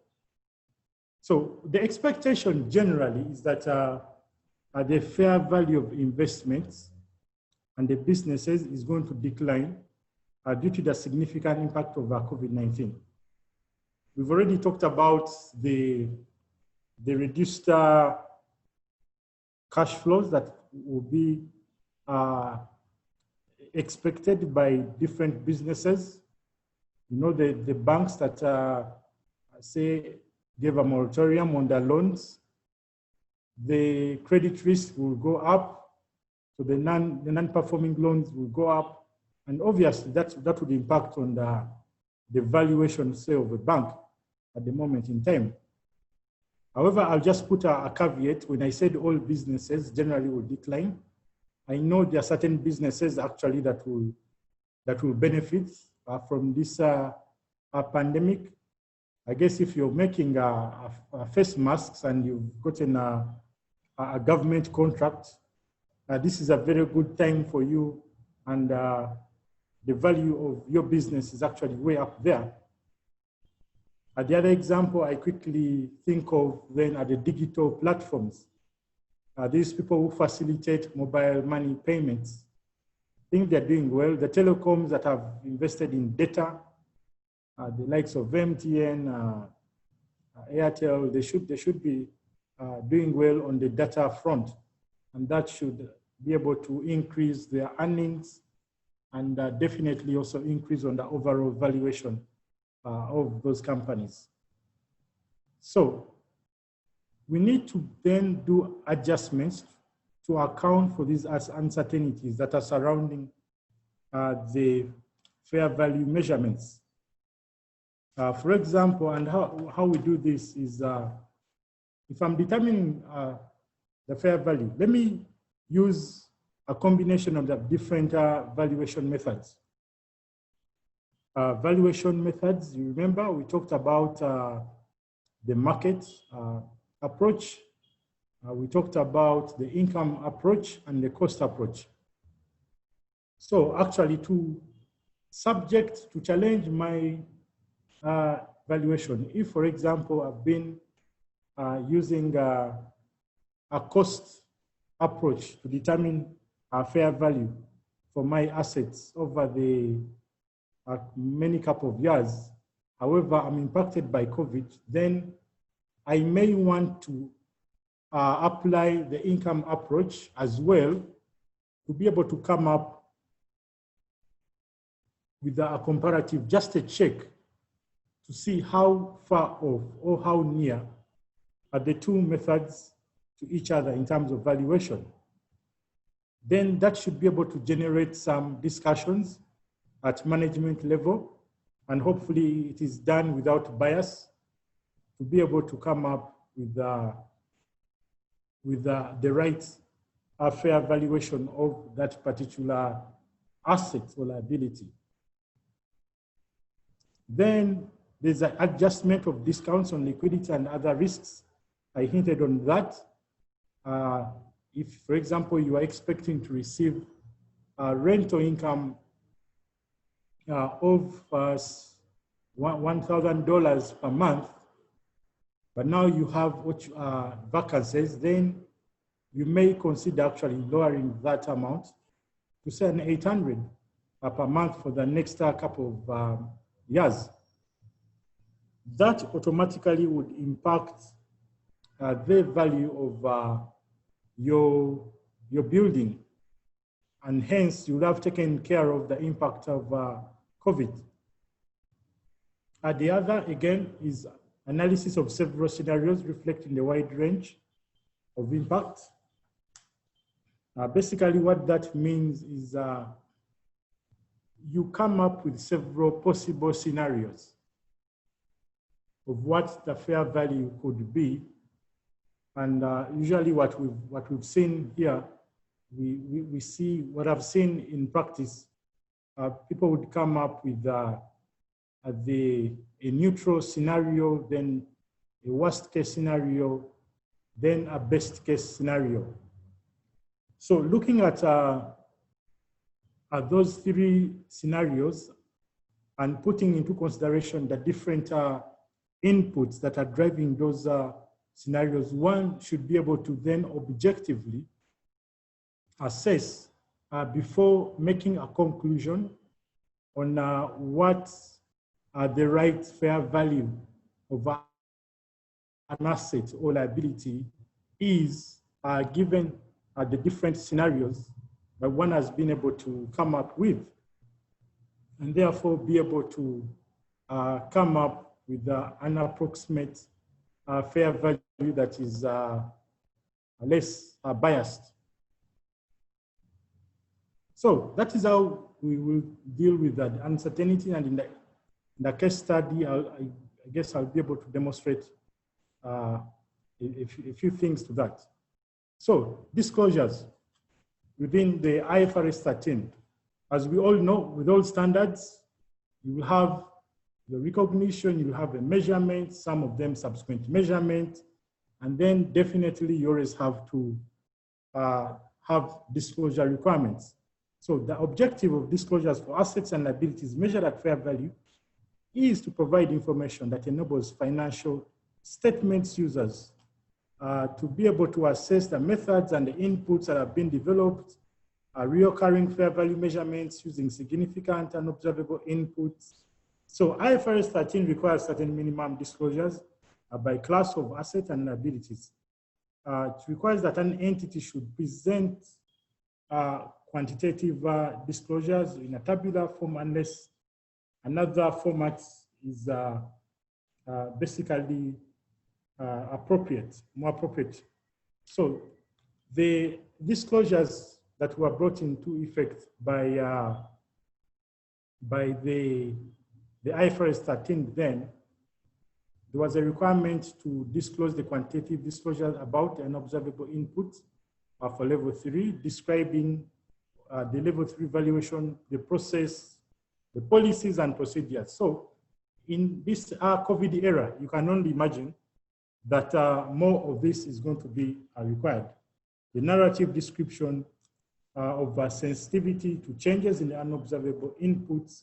So the expectation generally is that the fair value of investments and the businesses is going to decline due to the significant impact of COVID-19. We've already talked about the reduced cash flows that will be expected by different businesses. You know, the banks that say gave a moratorium on their loans, the credit risk will go up, so the non-performing loans will go up, and obviously that would impact on the valuation, say, of a bank at the moment in time. However, I'll just put a caveat. When I said all businesses generally will decline, I know there are certain businesses actually that will benefit from this pandemic. I guess if you're making face masks and you've gotten a government contract, this is a very good time for you, and the value of your business is actually way up there. The other example I quickly think of then are the digital platforms. These people who facilitate mobile money payments. I think they're doing well. The telecoms that have invested in data, the likes of MTN, Airtel, they should be doing well on the data front, and that should be able to increase their earnings and definitely also increase on the overall valuation of those companies. So we need to then do adjustments to account for these uncertainties that are surrounding the fair value measurements. For example, and how we do this is, if I'm determining the fair value, let me use a combination of the different valuation methods. Valuation methods, you remember we talked about the market approach. We talked about the income approach and the cost approach. So actually to challenge my valuation, if for example, I've been using a cost approach to determine a fair value for my assets over the many couple of years. However, I'm impacted by COVID, then I may want to apply the income approach as well to be able to come up with a comparative, just a check to see how far off or how near are the two methods to each other in terms of valuation. Then that should be able to generate some discussions at management level, and hopefully it is done without bias to be able to come up with the right fair valuation of that particular asset or liability. Then there's an adjustment of discounts on liquidity and other risks. I hinted on that. If, for example, you are expecting to receive rental income of $1,000 per month, but now you have vacancies, then you may consider actually lowering that amount to say an $800 per month for the next couple of years. That automatically would impact the value of your building, and hence you would have taken care of the impact of COVID. The other, again, is analysis of several scenarios reflecting the wide range of impact. Basically, what that means is you come up with several possible scenarios of what the fair value could be. And usually what we've seen here, we see what I've seen in practice, people would come up with a neutral scenario, then a worst case scenario, then a best case scenario. So looking at those three scenarios and putting into consideration the different inputs that are driving those scenarios, one should be able to then objectively assess before making a conclusion on what the right fair value of an asset or liability is given the different scenarios that one has been able to come up with, and therefore be able to come up with an approximate fair value that is less biased. So that is how we will deal with that uncertainty, and in the case study, I guess I'll be able to demonstrate a few things to that. So disclosures within the IFRS 13. As we all know, with all standards, you will have the recognition, you have a measurement, some of them subsequent measurement, and then definitely you always have to have disclosure requirements. So the objective of disclosures for assets and liabilities measured at fair value is to provide information that enables financial statements users to be able to assess the methods and the inputs that have been developed, recurring fair value measurements using significant and observable inputs. So IFRS 13 requires certain minimum disclosures by class of asset and liabilities. It requires that an entity should present quantitative disclosures in a tabular form unless another format is basically more appropriate. So the disclosures that were brought into effect by the IFRS 13 then, there was a requirement to disclose the quantitative disclosures about an observable input for level 3, describing the level 3 valuation, the process, the policies and procedures. So in this COVID era, you can only imagine that more of this is going to be required. The narrative description of sensitivity to changes in the unobservable inputs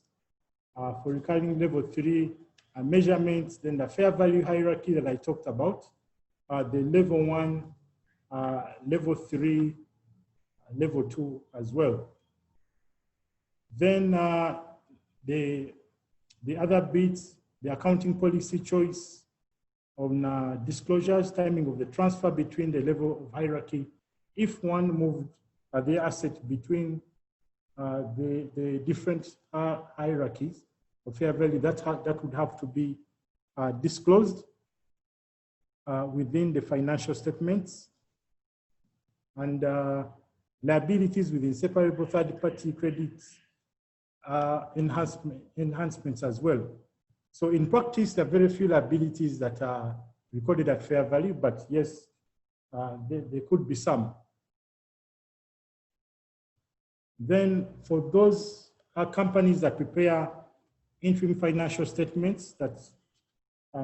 for recurring level 3 measurements, then the fair value hierarchy that I talked about, the level 1, level 3, level 2 as well. Then the other bits, the accounting policy choice on disclosures, timing of the transfer between the level of hierarchy. If one moved the asset between the different hierarchies of fair value, that would have to be disclosed within the financial statements. And liabilities with inseparable third-party credits enhancements as well. So in practice, there are very few liabilities that are recorded at fair value, but yes, there could be some. Then for those companies that prepare interim financial statements that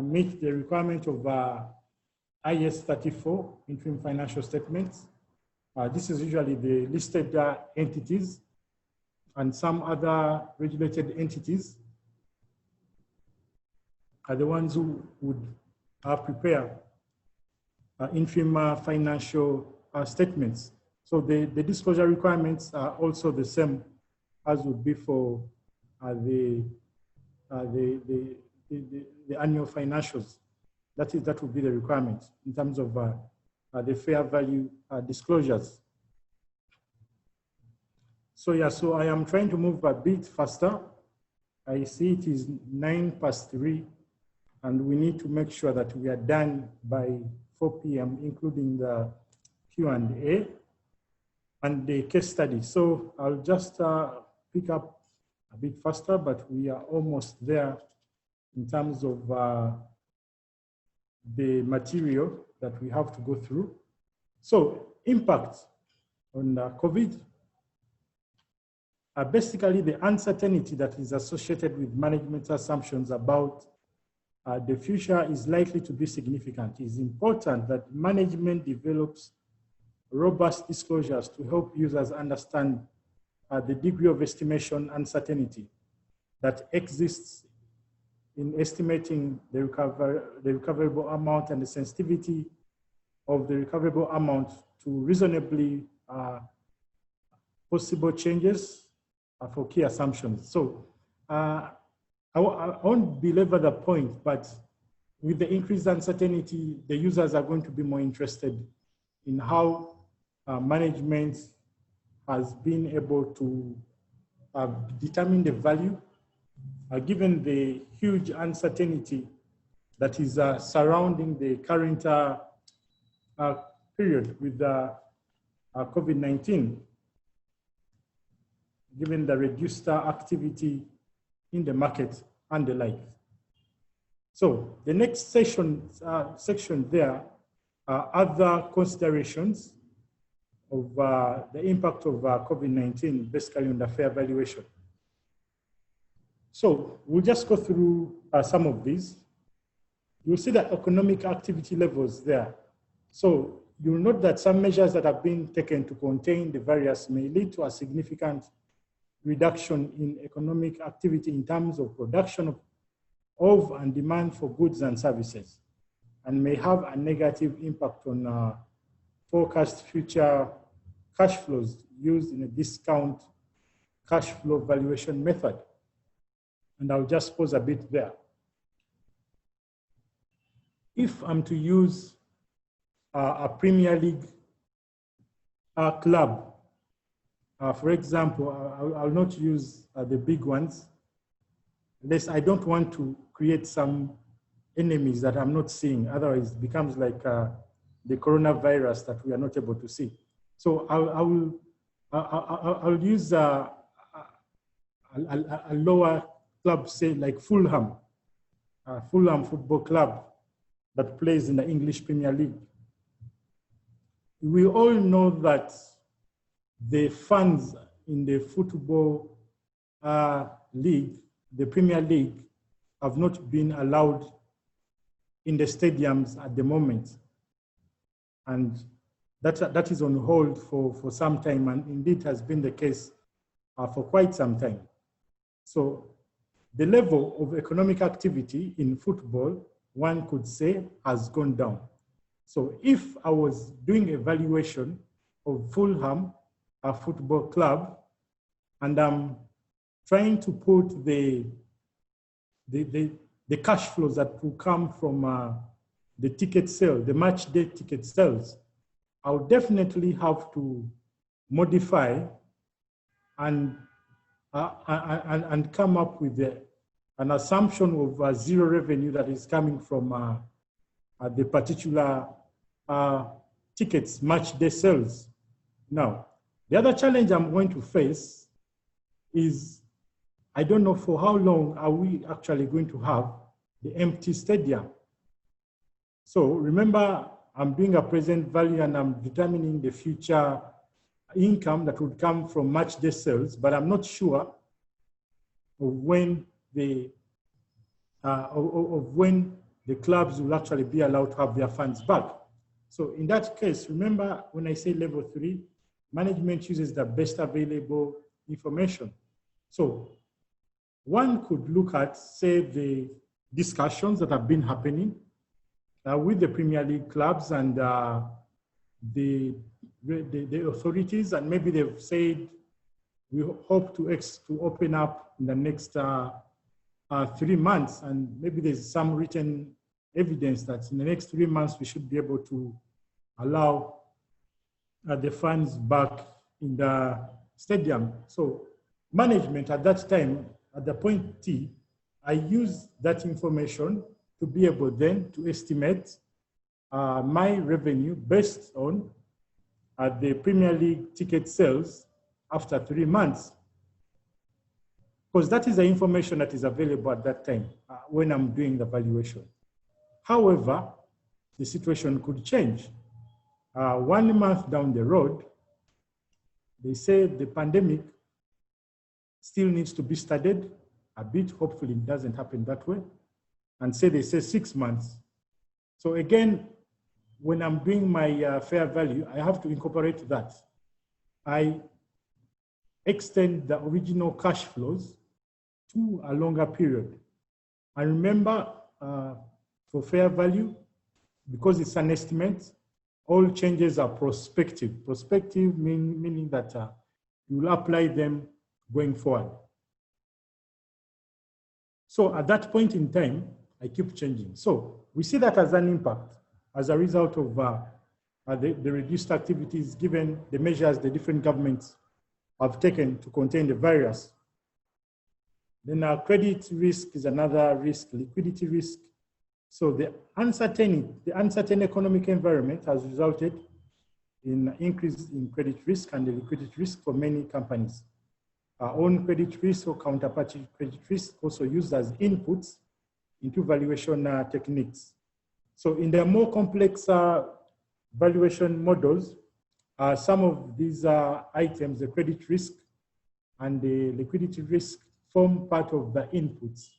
meet the requirement of IS 34, interim financial statements, this is usually the listed entities and some other regulated entities are the ones who would prepare interim financial statements. So the disclosure requirements are also the same as would be for the annual financials. That would be the requirement in terms of the fair value disclosures. So yeah, so I am trying to move a bit faster. I see it is 3:09, and we need to make sure that we are done by 4 p.m., including the Q&A and the case study. So I'll just pick up a bit faster, but we are almost there in terms of the material that we have to go through. So impact on COVID. Basically, the uncertainty that is associated with management assumptions about the future is likely to be significant. It is important that management develops robust disclosures to help users understand the degree of estimation uncertainty that exists in estimating the recoverable amount and the sensitivity of the recoverable amount to reasonably possible changes for key assumptions. So I won't belabor the point, but with the increased uncertainty, the users are going to be more interested in how management has been able to determine the value, given the huge uncertainty that is surrounding the current period with COVID-19, given the reduced activity in the market and the like. So the next section there are other considerations of the impact of COVID-19 basically on the fair valuation. So we'll just go through some of these. You'll see the economic activity levels there. So you'll note that some measures that have been taken to contain the virus may lead to a significant reduction in economic activity in terms of production of and demand for goods and services, and may have a negative impact on forecast future cash flows used in a discount cash flow valuation method. And I'll just pause a bit there. If I'm to use a Premier League club, for example, I'll not use the big ones, unless I don't want to create some enemies that I'm not seeing. Otherwise, it becomes like the coronavirus that we are not able to see. So I'll use a lower club, say like Fulham Football Club that plays in the English Premier League. We all know that the funds in the football league, the Premier League, have not been allowed in the stadiums at the moment. And that is on hold for some time, and indeed has been the case for quite some time. So the level of economic activity in football, one could say, has gone down. So if I was doing a valuation of Fulham, a football club, and I'm trying to put the cash flows that will come from the ticket sale, the match day ticket sales, I'll definitely have to modify and come up with an assumption of zero revenue that is coming from the particular tickets match day sales. Now, the other challenge I'm going to face is, I don't know for how long are we actually going to have the empty stadium. So remember, I'm doing a present value and I'm determining the future income that would come from match day sales, but I'm not sure of when the clubs will actually be allowed to have their funds back. So in that case, remember when I say level 3, management uses the best available information. So one could look at, say, the discussions that have been happening with the Premier League clubs and the authorities, and maybe they've said we hope to open up in the next 3 months, and maybe there's some written evidence that in the next 3 months we should be able to allow the funds back in the stadium. So management at that time, at the point T, I use that information to be able then to estimate my revenue based on the Premier League ticket sales after 3 months. Because that is the information that is available at that time when I'm doing the valuation. However, the situation could change. 1 month down the road, they say the pandemic still needs to be studied a bit. Hopefully it doesn't happen that way. And say they say 6 months. So again, when I'm doing my fair value, I have to incorporate that. I extend the original cash flows to a longer period. And remember, for fair value, because it's an estimate, all changes are prospective. Prospective meaning that you will apply them going forward. So at that point in time, I keep changing. So we see that as an impact as a result of the reduced activities given the measures the different governments have taken to contain the virus. Then credit risk is another risk, liquidity risk. So the uncertain economic environment has resulted in an increase in credit risk and the liquidity risk for many companies. Our own credit risk or counterparty credit risk also used as inputs into valuation techniques. So in the more complex valuation models, some of these items, the credit risk and the liquidity risk, form part of the inputs.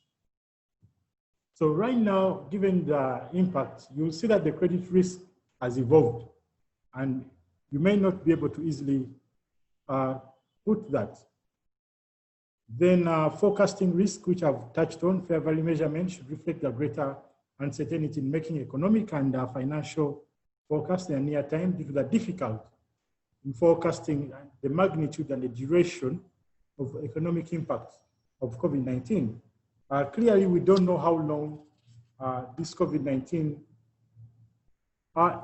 So right now, given the impact, you'll see that the credit risk has evolved, and you may not be able to easily put that. Then forecasting risk, which I've touched on, fair value measurement should reflect the greater uncertainty in making economic and financial forecast in the near time due to the difficulty in forecasting the magnitude and the duration of economic impact of COVID-19. Clearly, we don't know how long this COVID-19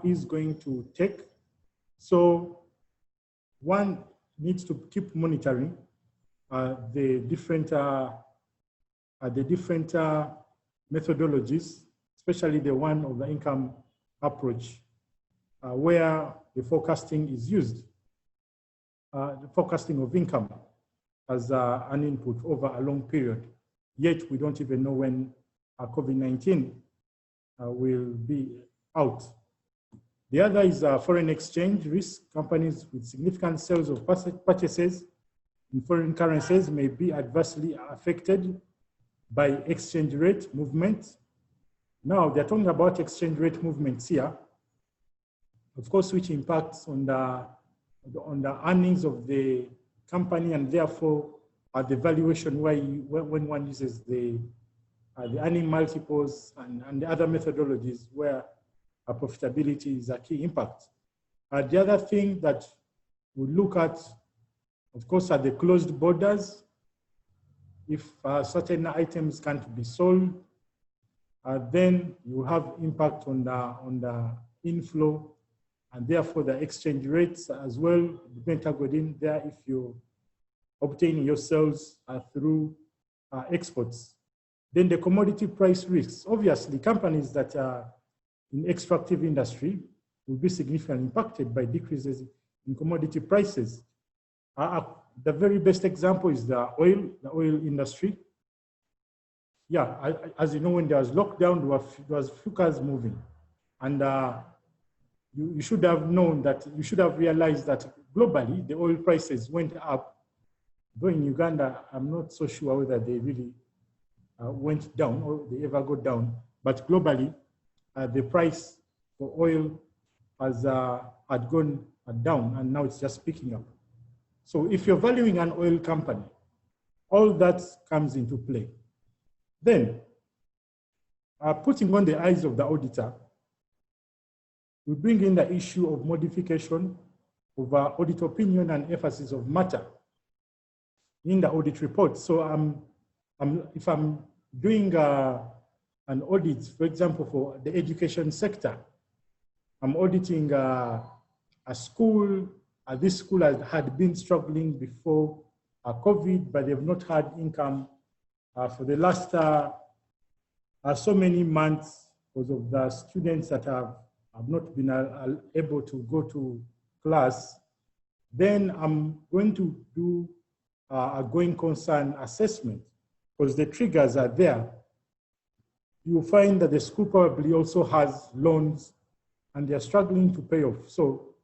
is going to take. So one needs to keep monitoring the different methodologies, especially the one of the income approach, where the forecasting is used, the forecasting of income as an input over a long period. Yet we don't even know when COVID-19 will be out. The other is foreign exchange risk. Companies with significant sales of purchases in foreign currencies may be adversely affected by exchange rate movement. Now they're talking about exchange rate movements here, of course, which impacts on the earnings of the company, and therefore the valuation when one uses the earning multiples and the other methodologies where profitability is a key impact. The other thing that we look at, of course, are the closed borders. If certain items can't be sold, then you have impact on the inflow, and therefore the exchange rates as well. The Pentagon in there if you obtain your sales through exports. Then the commodity price risks. Obviously, companies that are in extractive industry will be significantly impacted by decreases in commodity prices. The very best example is the oil industry. Yeah, as you know, when there was lockdown, there was few cars moving. And you should have known that, you should have realized that globally, the oil prices went up. Though in Uganda, I'm not so sure whether they really went down or they ever go down. But globally, the price for oil had gone down, and now it's just picking up. So if you're valuing an oil company, all that comes into play. Then, putting on the eyes of the auditor, we bring in the issue of modification of audit opinion and emphasis of matter in the audit report. So if I'm doing an audit, for example, for the education sector, I'm auditing a school. This school had been struggling before COVID, but they've not had income for the last so many months because of the students that have not been able to go to class. Then I'm going to do a going concern assessment because the triggers are there. You'll find that the school probably also has loans and they're struggling to pay off. So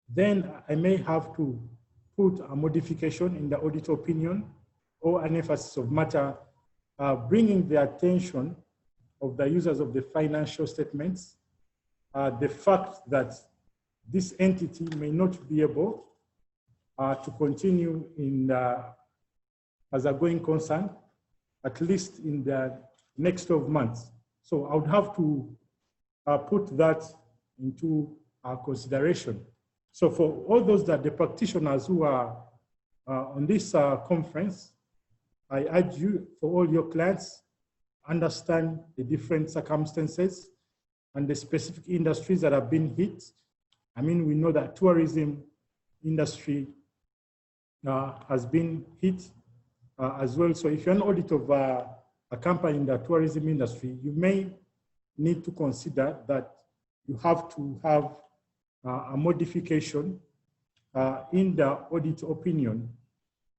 then I may have to put a modification in the audit opinion or an emphasis of matter, bringing the attention of the users of the financial statements, the fact that this entity may not be able to continue as a going concern, at least in the next 12 months. So I would have to put that into consideration. So for all those that the practitioners who are on this conference, I urge you, for all your clients, understand the different circumstances and the specific industries that have been hit. I mean, we know that tourism industry has been hit as well. So if you're an audit of a company in the tourism industry, you may need to consider that you have to have a modification in the audit opinion,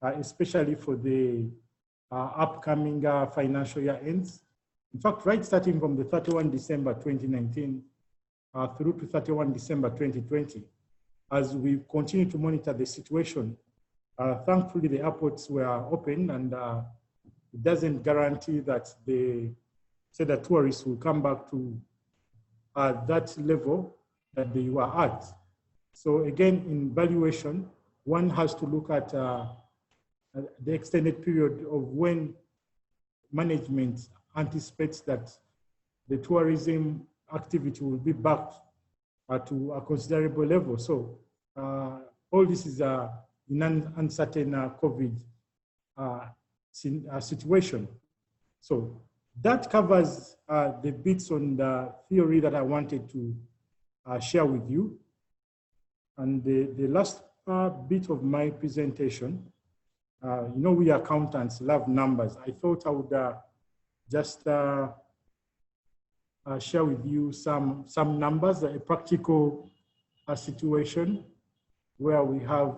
especially for the upcoming financial year ends. In fact, right starting from the 31 December 2019 through to 31 December 2020, as we continue to monitor the situation. Thankfully, the airports were open, and it doesn't guarantee that the tourists will come back to that level that they were at. So again, in valuation, one has to look at the extended period of when management anticipates that the tourism activity will be back to a considerable level. So all this is in an uncertain COVID situation. So that covers the bits on the theory that I wanted to share with you. And the last bit of my presentation, you know, we accountants love numbers. I thought I would just share with you some numbers, a practical situation where we have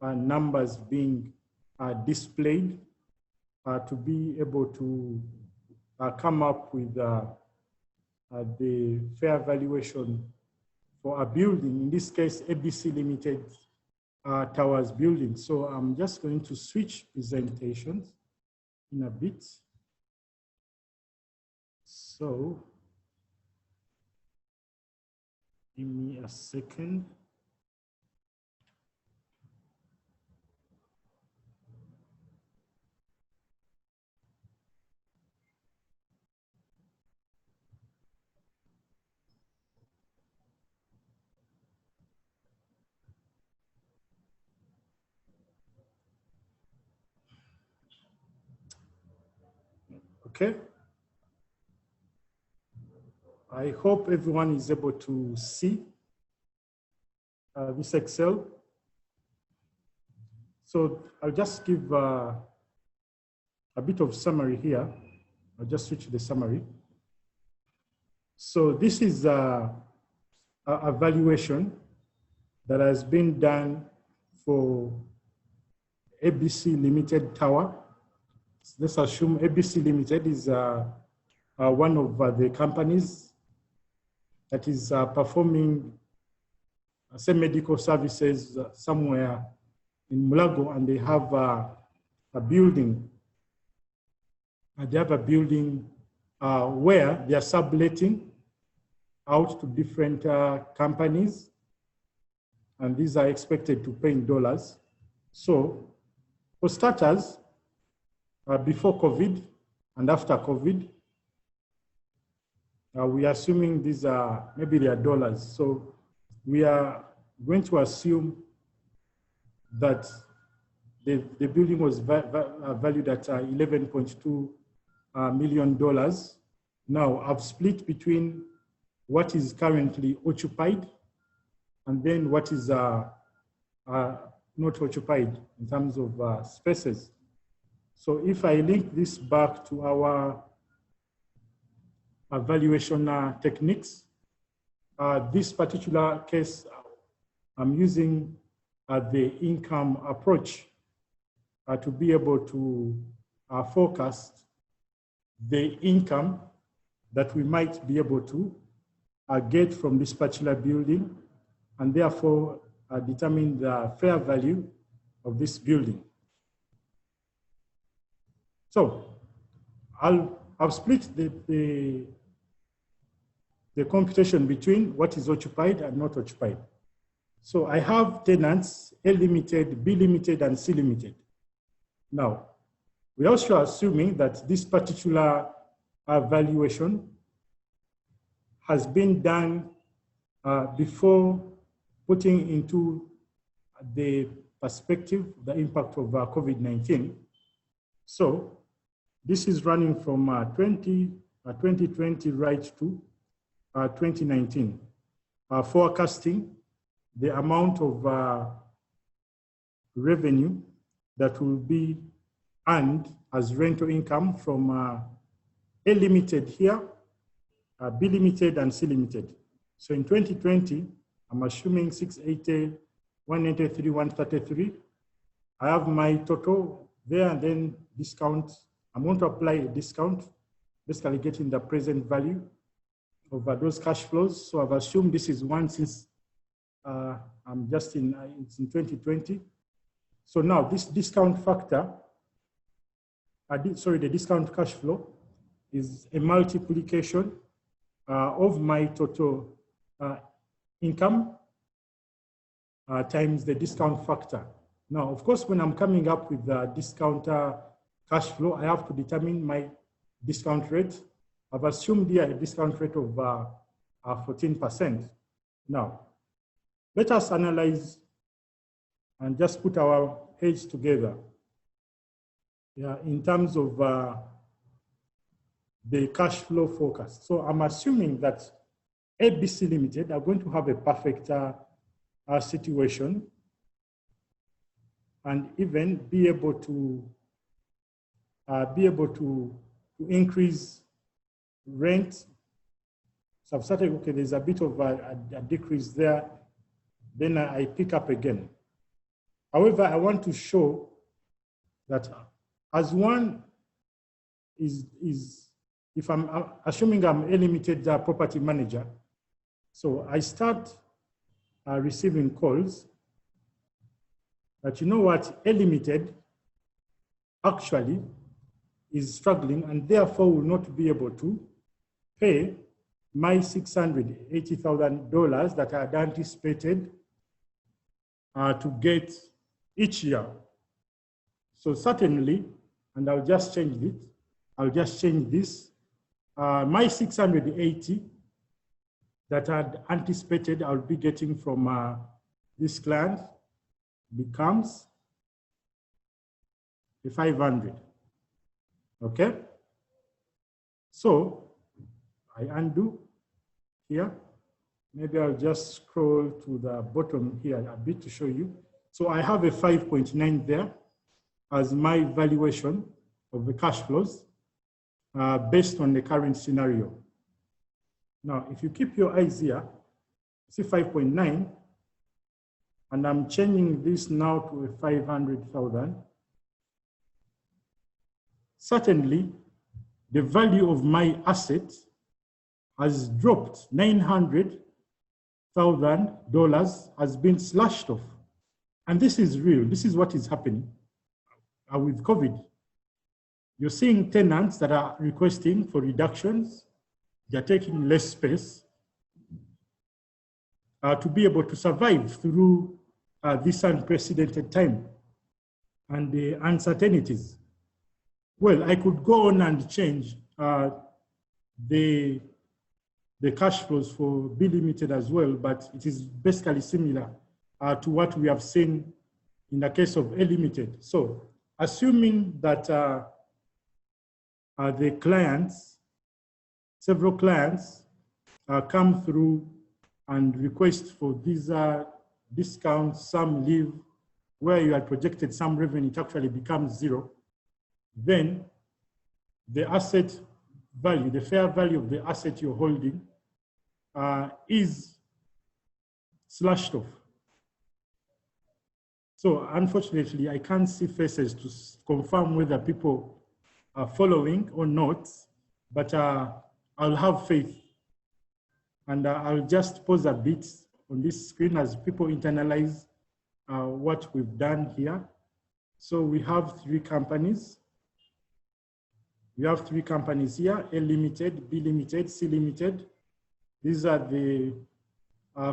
numbers being displayed to be able to come up with the fair valuation for a building, in this case, ABC Limited Towers building. So I'm just going to switch presentations in a bit. So Give me a second. Okay. I hope everyone is able to see this Excel. So I'll just give a bit of summary here. I'll just switch to the summary. So this is a valuation that has been done for ABC Limited Tower. Let's assume ABC Limited is one of the companies that is performing say medical services somewhere in Mulago, and they have a building. They have a building where they are subletting out to different companies, and these are expected to pay in dollars. So for starters, before COVID and after COVID, we are assuming these are, maybe they are dollars. So we are going to assume that the building was valued at $11.2 million. Now I've split between what is currently occupied and then what is not occupied in terms of spaces. So if I link this back to our valuation techniques, this particular case, I'm using the income approach to be able to forecast the income that we might be able to get from this particular building, and therefore determine the fair value of this building. So I've split the computation between what is occupied and not occupied. So I have tenants, A limited, B limited, and C limited. Now, we're also assuming that this particular valuation has been done before putting into the perspective the impact of COVID-19. So this is running from 2020 right to 2019, forecasting the amount of revenue that will be earned as rental income from A limited here, B limited, and C limited. So in 2020, I'm assuming 680, 193, 133. I have my total there, and then discount. I'm going to apply a discount, basically getting the present value of those cash flows. So I've assumed this is one since I'm just it's in 2020. So now this discount factor, the discount cash flow is a multiplication of my total income times the discount factor. Now, of course, when I'm coming up with the discount cash flow, I have to determine my discount rate. I've assumed here a discount rate of 14%. Now, let us analyze and just put our heads together in terms of the cash flow forecast. So I'm assuming that ABC Limited are going to have a perfect situation and even be able to increase rent. So I've started, okay, there's a bit of a decrease there. Then I pick up again. However, I want to show that as one is if I'm assuming I'm a limited property manager, so I start receiving calls that, you know what, A limited is struggling and therefore will not be able to pay my $680,000 that I had anticipated to get each year. So certainly, and I'll just change it. I'll just change this. My 680 that I had anticipated I'll be getting from this client becomes 500. Okay? So I undo here. Maybe I'll just scroll to the bottom here a bit to show you. So I have a 5.9 there as my valuation of the cash flows based on the current scenario. Now, if you keep your eyes here, see 5.9, and I'm changing this now to a 500,000. Certainly, the value of my asset has dropped. $900,000 has been slashed off. And this is real. This is what is happening with COVID. You're seeing tenants that are requesting for reductions. They're taking less space to be able to survive through this unprecedented time and the uncertainties. Well, I could go on and change the cash flows for B Limited as well, but it is basically similar to what we have seen in the case of A Limited. So assuming that the clients, several clients come through and request for these discounts, some leave, where you had projected some revenue, it actually becomes zero, then the asset value, the fair value of the asset you're holding is slashed off. So unfortunately, I can't see faces to confirm whether people are following or not, but I'll have faith. And I'll just pause a bit on this screen as people internalize what we've done here. So we have three companies. We have three companies here: A Limited, B Limited, C Limited. These are the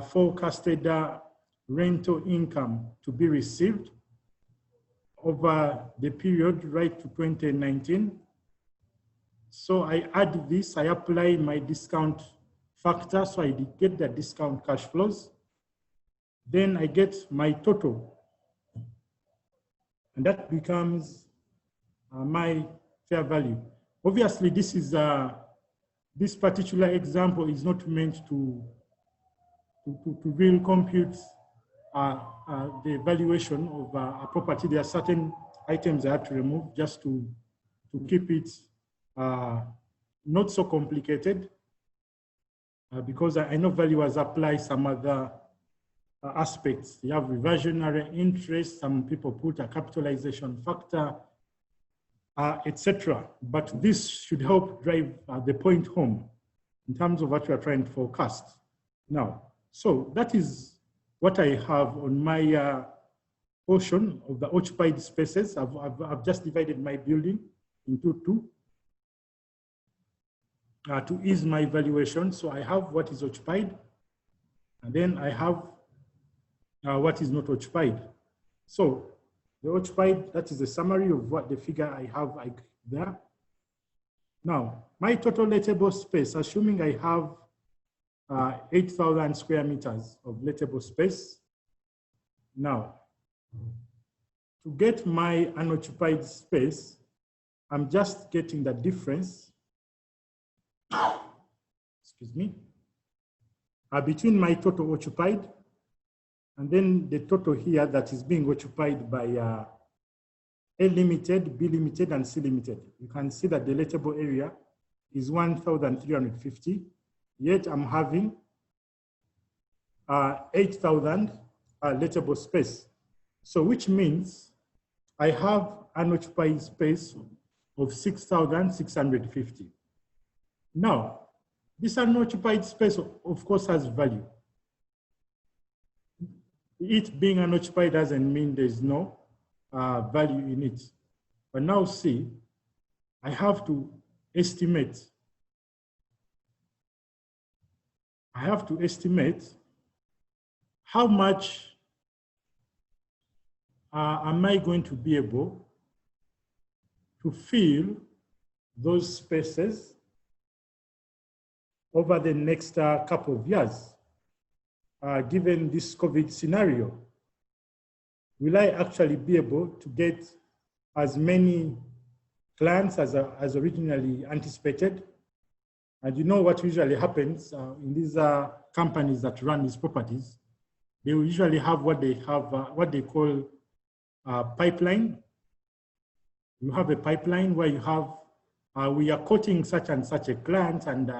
forecasted rental income to be received over the period right to 2019. So I add this, I apply my discount factor, so I get the discount cash flows. Then I get my total, and that becomes my fair value. Obviously, this is this particular example is not meant to really compute the valuation of a property. There are certain items I have to remove just to keep it not so complicated, because I know valuers apply some other aspects. You have reversionary interest, some people put a capitalization factor, etc. But this should help drive the point home in terms of what we are trying to forecast. Now, so that is what I have on my portion of the occupied spaces. I've just divided my building into two to ease my valuation. So I have what is occupied, and then I have what is not occupied. So the occupied, that is a summary of what the figure I have there. Now, my total lettable space, assuming I have 8,000 square meters of lettable space. Now, to get my unoccupied space, I'm just getting the difference, excuse me, between my total occupied and then the total here that is being occupied by A Limited, B Limited, and C Limited. You can see that the lettable area is 1,350, yet I'm having 8,000 lettable space. So which means I have unoccupied space of 6,650. Now, this unoccupied space, of course, has value. It being unoccupied doesn't mean there's no value in it. But now see, I have to estimate I have to estimate how much am I going to be able to fill those spaces over the next couple of years, given this COVID scenario? Will I actually be able to get as many clients as originally anticipated? And you know what usually happens in these companies that run these properties? They will usually have what they call a pipeline. You have a pipeline where you have, we are quoting such and such a client, and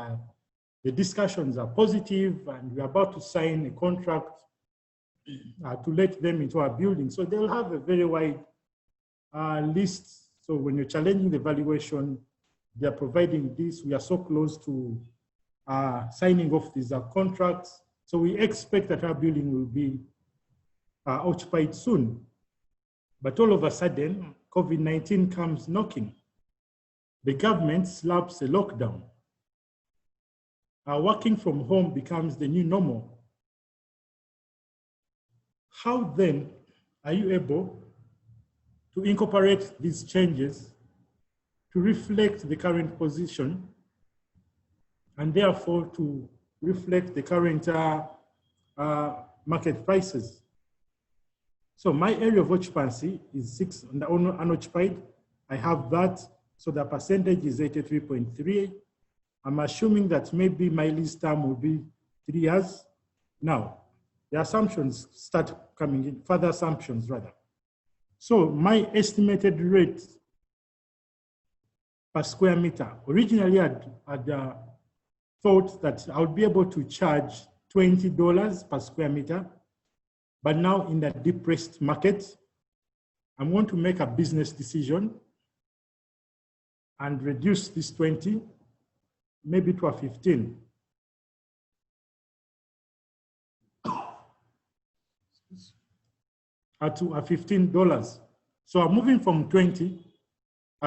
the discussions are positive, and we're about to sign a contract to let them into our building. So they'll have a very wide list. So when you're challenging the valuation, they're providing this. We are so close to signing off these contracts. So we expect that our building will be occupied soon. But all of a sudden, COVID-19 comes knocking. The government slaps a lockdown. Working from home becomes the new normal. How then are you able to incorporate these changes to reflect the current position and therefore to reflect the current market prices? So my area of occupancy is 6 on the unoccupied. I have that, so the percentage is 83.3. I'm assuming that maybe my lease term will be 3 years. Now, the assumptions start coming in, further assumptions rather. So my estimated rate per square meter, originally I'd thought that I would be able to charge $20 per square meter, but now in the depressed market, I'm going to make a business decision and reduce this 20, maybe to a 15. To a $15. So I'm moving from 20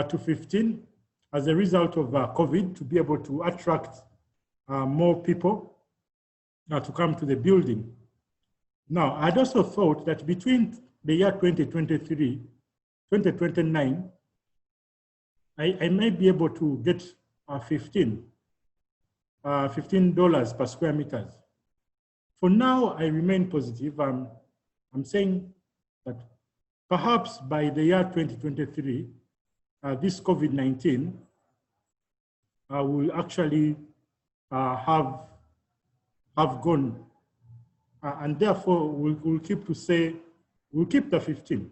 to 15 as a result of COVID to be able to attract more people to come to the building. Now, I'd also thought that between the year 2023, 2029, I may be able to get $15 per square meters. For now, I remain positive. I'm saying that perhaps by the year 2023, this COVID-19 will actually have gone, and therefore we'll keep the 15.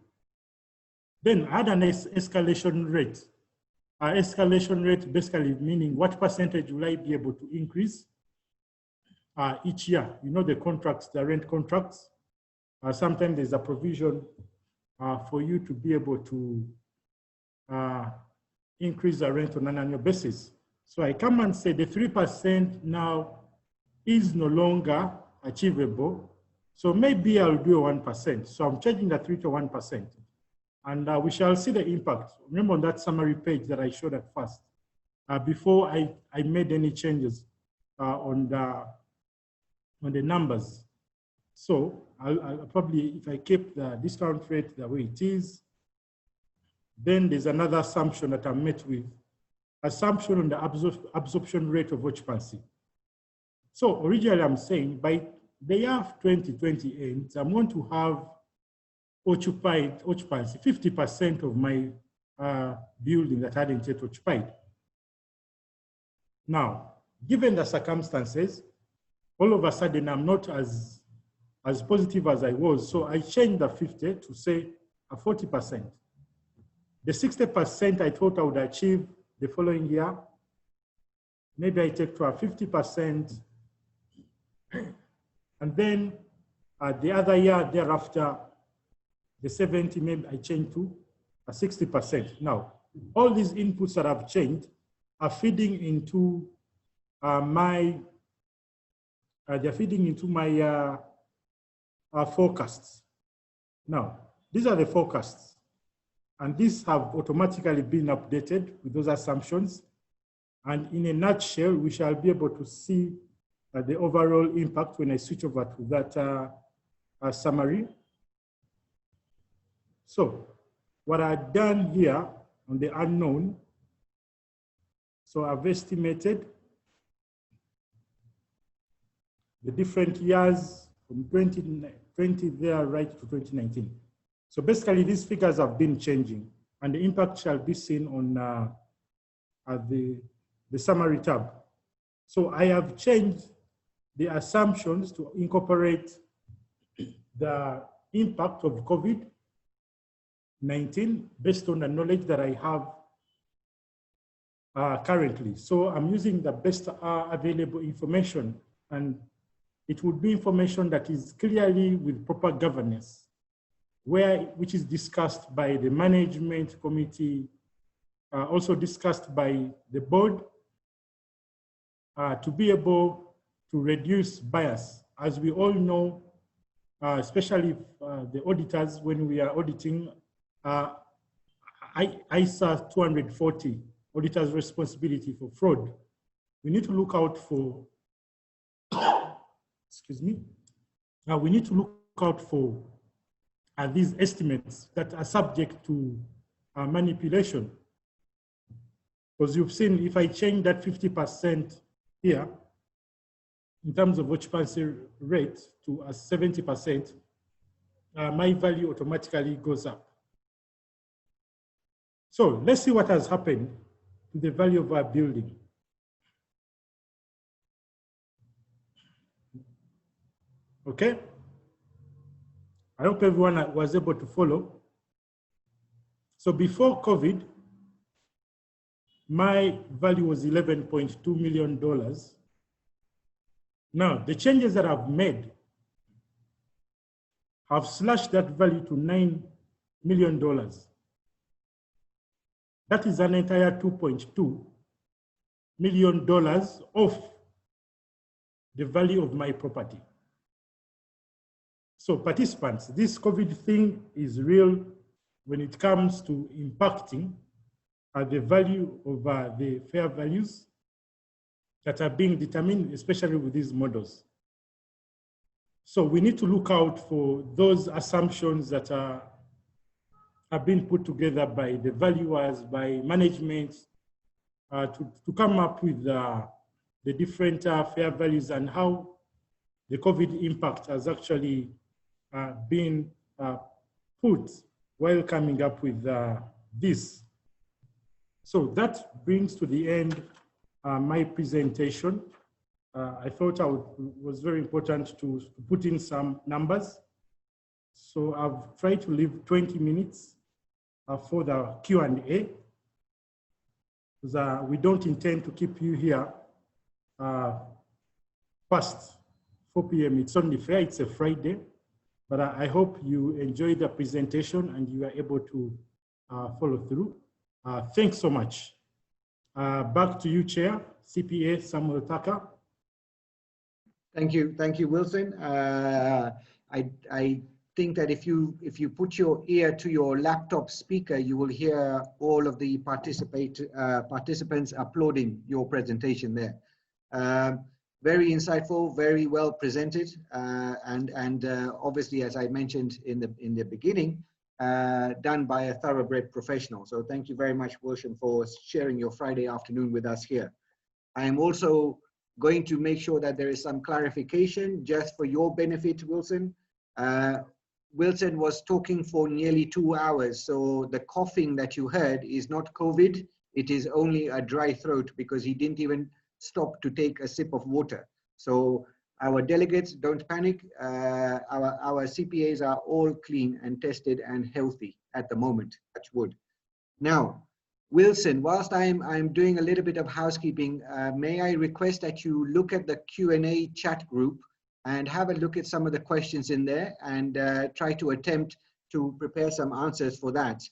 Then add an escalation rate. Escalation rate basically meaning what percentage will I be able to increase each year? You know, the contracts, the rent contracts. Sometimes there's a provision for you to be able to increase the rent on an annual basis. So I come and say the 3% now is no longer achievable. So maybe I'll do a 1%. So I'm changing the 3 to 1%. And we shall see the impact. Remember on that summary page that I showed at first, before I made any changes on the numbers. So I'll probably, if I keep the discount rate the way it is, then there's another assumption that I'm met with, assumption on the absorption rate of occupancy. So originally I'm saying by the year 2028, I'm going to have occupancy, 50% of my building that hadn't yet occupied. Now, given the circumstances, all of a sudden I'm not as positive as I was. So I changed the 50 to say a 40%. The 60% I thought I would achieve the following year, maybe I take to a 50%. And then the other year thereafter, the 70, maybe I change to a 60%. Now, all these inputs that I've changed are feeding into my forecasts. Now, these are the forecasts. And these have automatically been updated with those assumptions. And in a nutshell, we shall be able to see the overall impact when I switch over to that summary. So what I've done here on the unknown, so I've estimated the different years from 2020 there right to 2019. So basically these figures have been changing and the impact shall be seen on the summary tab. So I have changed the assumptions to incorporate the impact of COVID-19 based on the knowledge that I have currently. So I'm using the best available information, and it would be information that is clearly with proper governance, which is discussed by the management committee, also discussed by the board, to be able to reduce bias. As we all know, especially the auditors, when we are auditing, ISA 240, auditor's responsibility for fraud, we need to look out for, excuse me, we need to look out for these estimates that are subject to manipulation. Because you've seen, if I change that 50% here, in terms of occupancy rate to a 70%, my value automatically goes up. So let's see what has happened to the value of our building. Okay? I hope everyone was able to follow. So before COVID, my value was $11.2 million. Now, the changes that I've made have slashed that value to $9 million. That is an entire $2.2 million off the value of my property. So participants, this COVID thing is real when it comes to impacting the value of the fair values that are being determined, especially with these models. So we need to look out for those assumptions that are being put together by the valuers, by management, to come up with the different fair values and how the COVID impact has actually been put while coming up with this. So that brings to the end my presentation. I thought was very important to put in some numbers. So I've tried to leave 20 minutes for the Q&A, because we don't intend to keep you here past 4 p.m. It's only fair, it's a Friday, but I hope you enjoyed the presentation and you are able to follow through. Thanks so much. Back to you, Chair, CPA Samuel Tucker. Thank you, Wilson. I think that if you put your ear to your laptop speaker, you will hear all of the participants applauding your presentation there. Very insightful, very well presented, and obviously, as I mentioned in the beginning, done by a thoroughbred professional. So thank you very much, Wilson, for sharing your Friday afternoon with us here. I am also going to make sure that there is some clarification just for your benefit, Wilson. Wilson was talking for nearly 2 hours, so the coughing that you heard is not COVID, it is only a dry throat because he didn't even stop to take a sip of water. So our delegates, don't panic. Our CPAs are all clean and tested and healthy at the moment, touch wood. Now, Wilson, whilst I'm doing a little bit of housekeeping, may I request that you look at the Q&A chat group and have a look at some of the questions in there and try to attempt to prepare some answers for that.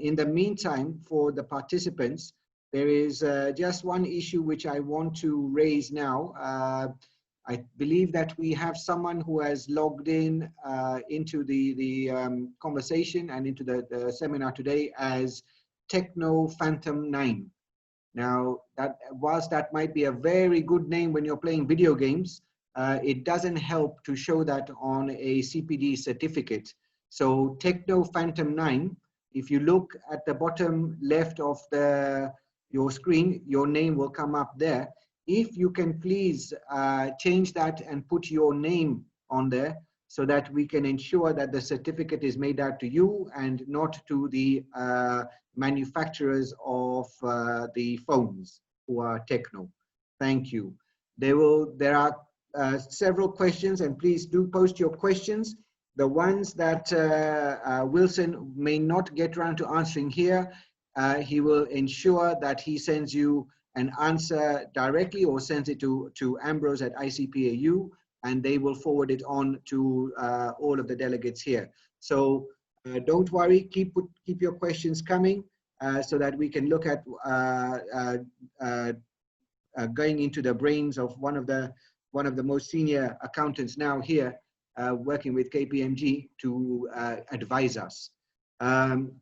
In the meantime, for the participants, there is just one issue which I want to raise now. I believe that we have someone who has logged in into the conversation and into the seminar today as Techno Phantom 9. Now, whilst that might be a very good name when you're playing video games, it doesn't help to show that on a CPD certificate. So Techno Phantom 9, if you look at the bottom left of your screen, your name will come up there. If you can please change that and put your name on there so that we can ensure that the certificate is made out to you and not to the manufacturers of the phones who are Techno. Thank you. There are several questions, and please do post your questions. The ones that Wilson may not get around to answering here, he will ensure that he sends you an answer directly or sends it to Ambrose at ICPAU, and they will forward it on to all of the delegates here. So don't worry, keep your questions coming so that we can look at going into the brains of one of the most senior accountants now here, working with KPMG to advise us.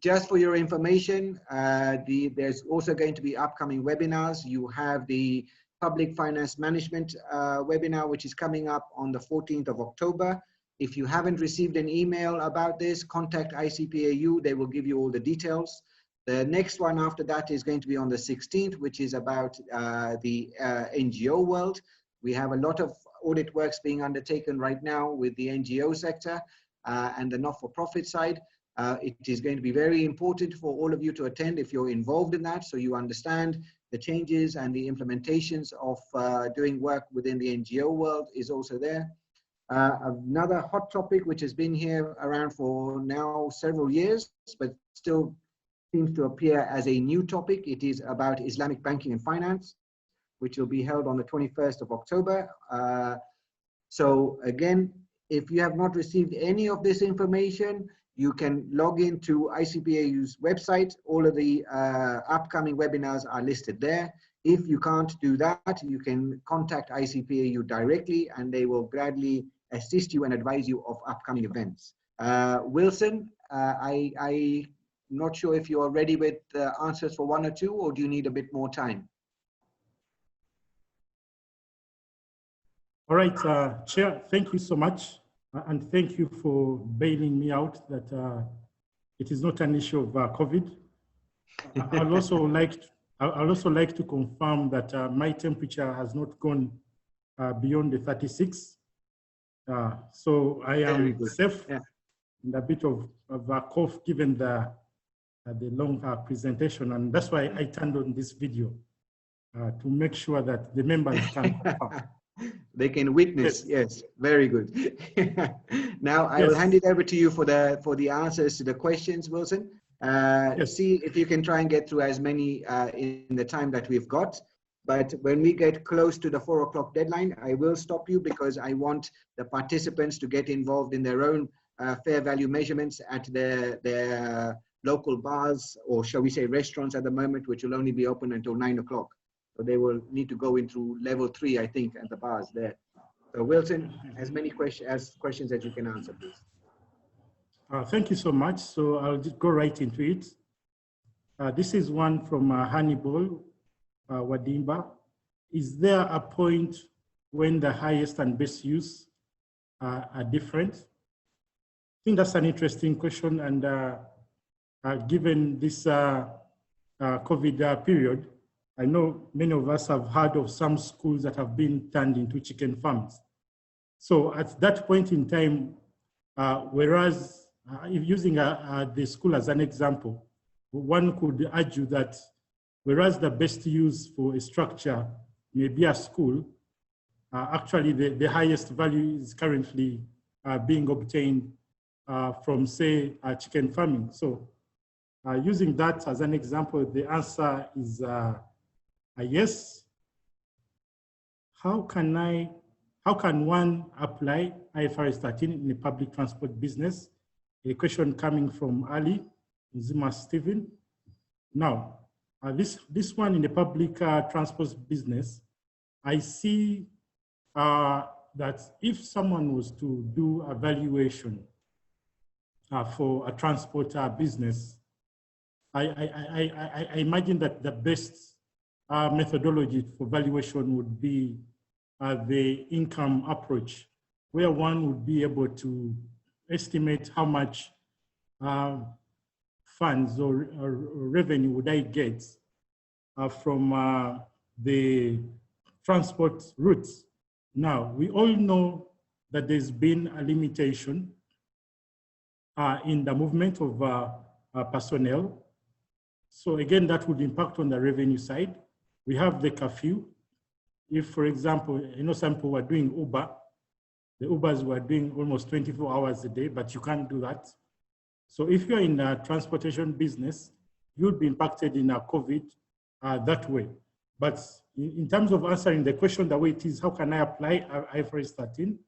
Just for your information, there's also going to be upcoming webinars. You have the Public Finance Management webinar, which is coming up on the 14th of October. If you haven't received an email about this, contact ICPAU. They will give you all the details. The next one after that is going to be on the 16th, which is about the NGO world. We have a lot of audit works being undertaken right now with the NGO sector and the not-for-profit side. It is going to be very important for all of you to attend if you're involved in that, so you understand the changes and the implementations of doing work within the NGO world is also there. Another hot topic which has been here around for now several years, but still seems to appear as a new topic. It is about Islamic banking and finance, which will be held on the 21st of October. So again, if you have not received any of this information, you can log into ICPAU's website. All of the upcoming webinars are listed there. If you can't do that, you can contact ICPAU directly and they will gladly assist you and advise you of upcoming events. Wilson, I'm not sure if you are ready with the answers for one or two, or do you need a bit more time? All right, Chair, thank you so much. And thank you for bailing me out that it is not an issue of COVID. I'd also like to confirm that my temperature has not gone beyond the 36. So I am safe, and a bit of a cough given the long presentation. And that's why I turned on this video to make sure that the members can confirm. They can witness. Yes, very good. Now I will hand it over to you for the answers to the questions, Wilson. See if you can try and get through as many in the time that we've got. But when we get close to the 4 o'clock deadline, I will stop you because I want the participants to get involved in their own fair value measurements at their local bars, or shall we say restaurants at the moment, which will only be open until 9 o'clock. So they will need to go into level 3, I think, at the bars there. So Wilson, as many questions as you can answer, please. Thank you so much. So I'll just go right into it. This is one from Hannibal Wadimba. Is there a point when the highest and best use are different? I think that's an interesting question. And given this COVID period, I know many of us have heard of some schools that have been turned into chicken farms. So at that point in time, whereas if using the school as an example, one could argue that whereas the best use for a structure may be a school, actually the highest value is currently being obtained from, say, chicken farming. So using that as an example, the answer is yes. How can one apply IFRS 13 in a public transport business? A question coming from Ali Zima Stephen. Now, this one in the public transport business, I see that if someone was to do a valuation for a transport business, I imagine that the best methodology for valuation would be the income approach, where one would be able to estimate how much funds or revenue would I get from the transport routes. Now, we all know that there's been a limitation in the movement of personnel. So again, that would impact on the revenue side. We have the curfew. If, for example, you know, some people were doing Uber, the Ubers were doing almost 24 hours a day, but you can't do that. So if you're in a transportation business, you'll be impacted in a COVID that way. But in terms of answering the question the way it is, how can I apply IFRS 13?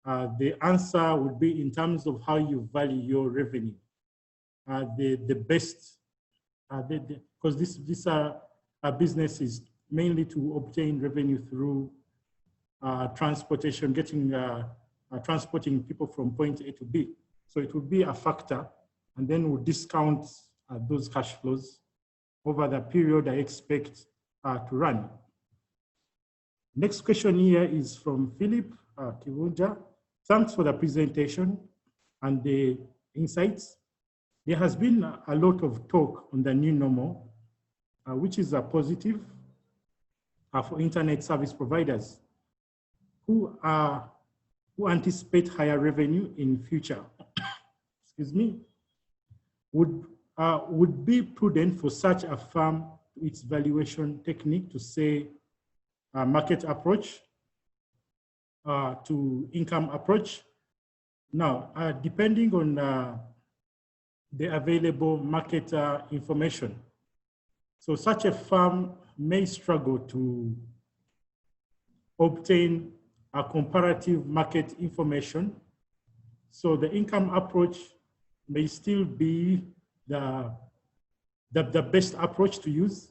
The answer would be in terms of how you value your revenue. The best, because this business is mainly to obtain revenue through transportation, transporting people from point A to B. So it would be a factor, and then we'll discount those cash flows over the period I expect to run. Next question here is from Philip Kivunja. Thanks for the presentation and the insights. There has been a lot of talk on the new normal, which is a positive for internet service providers who anticipate higher revenue in future. Excuse me. Would be prudent for such a firm its valuation technique to say market approach to income approach. Now, depending on the available market information. So such a firm may struggle to obtain a comparative market information. So the income approach may still be the best approach to use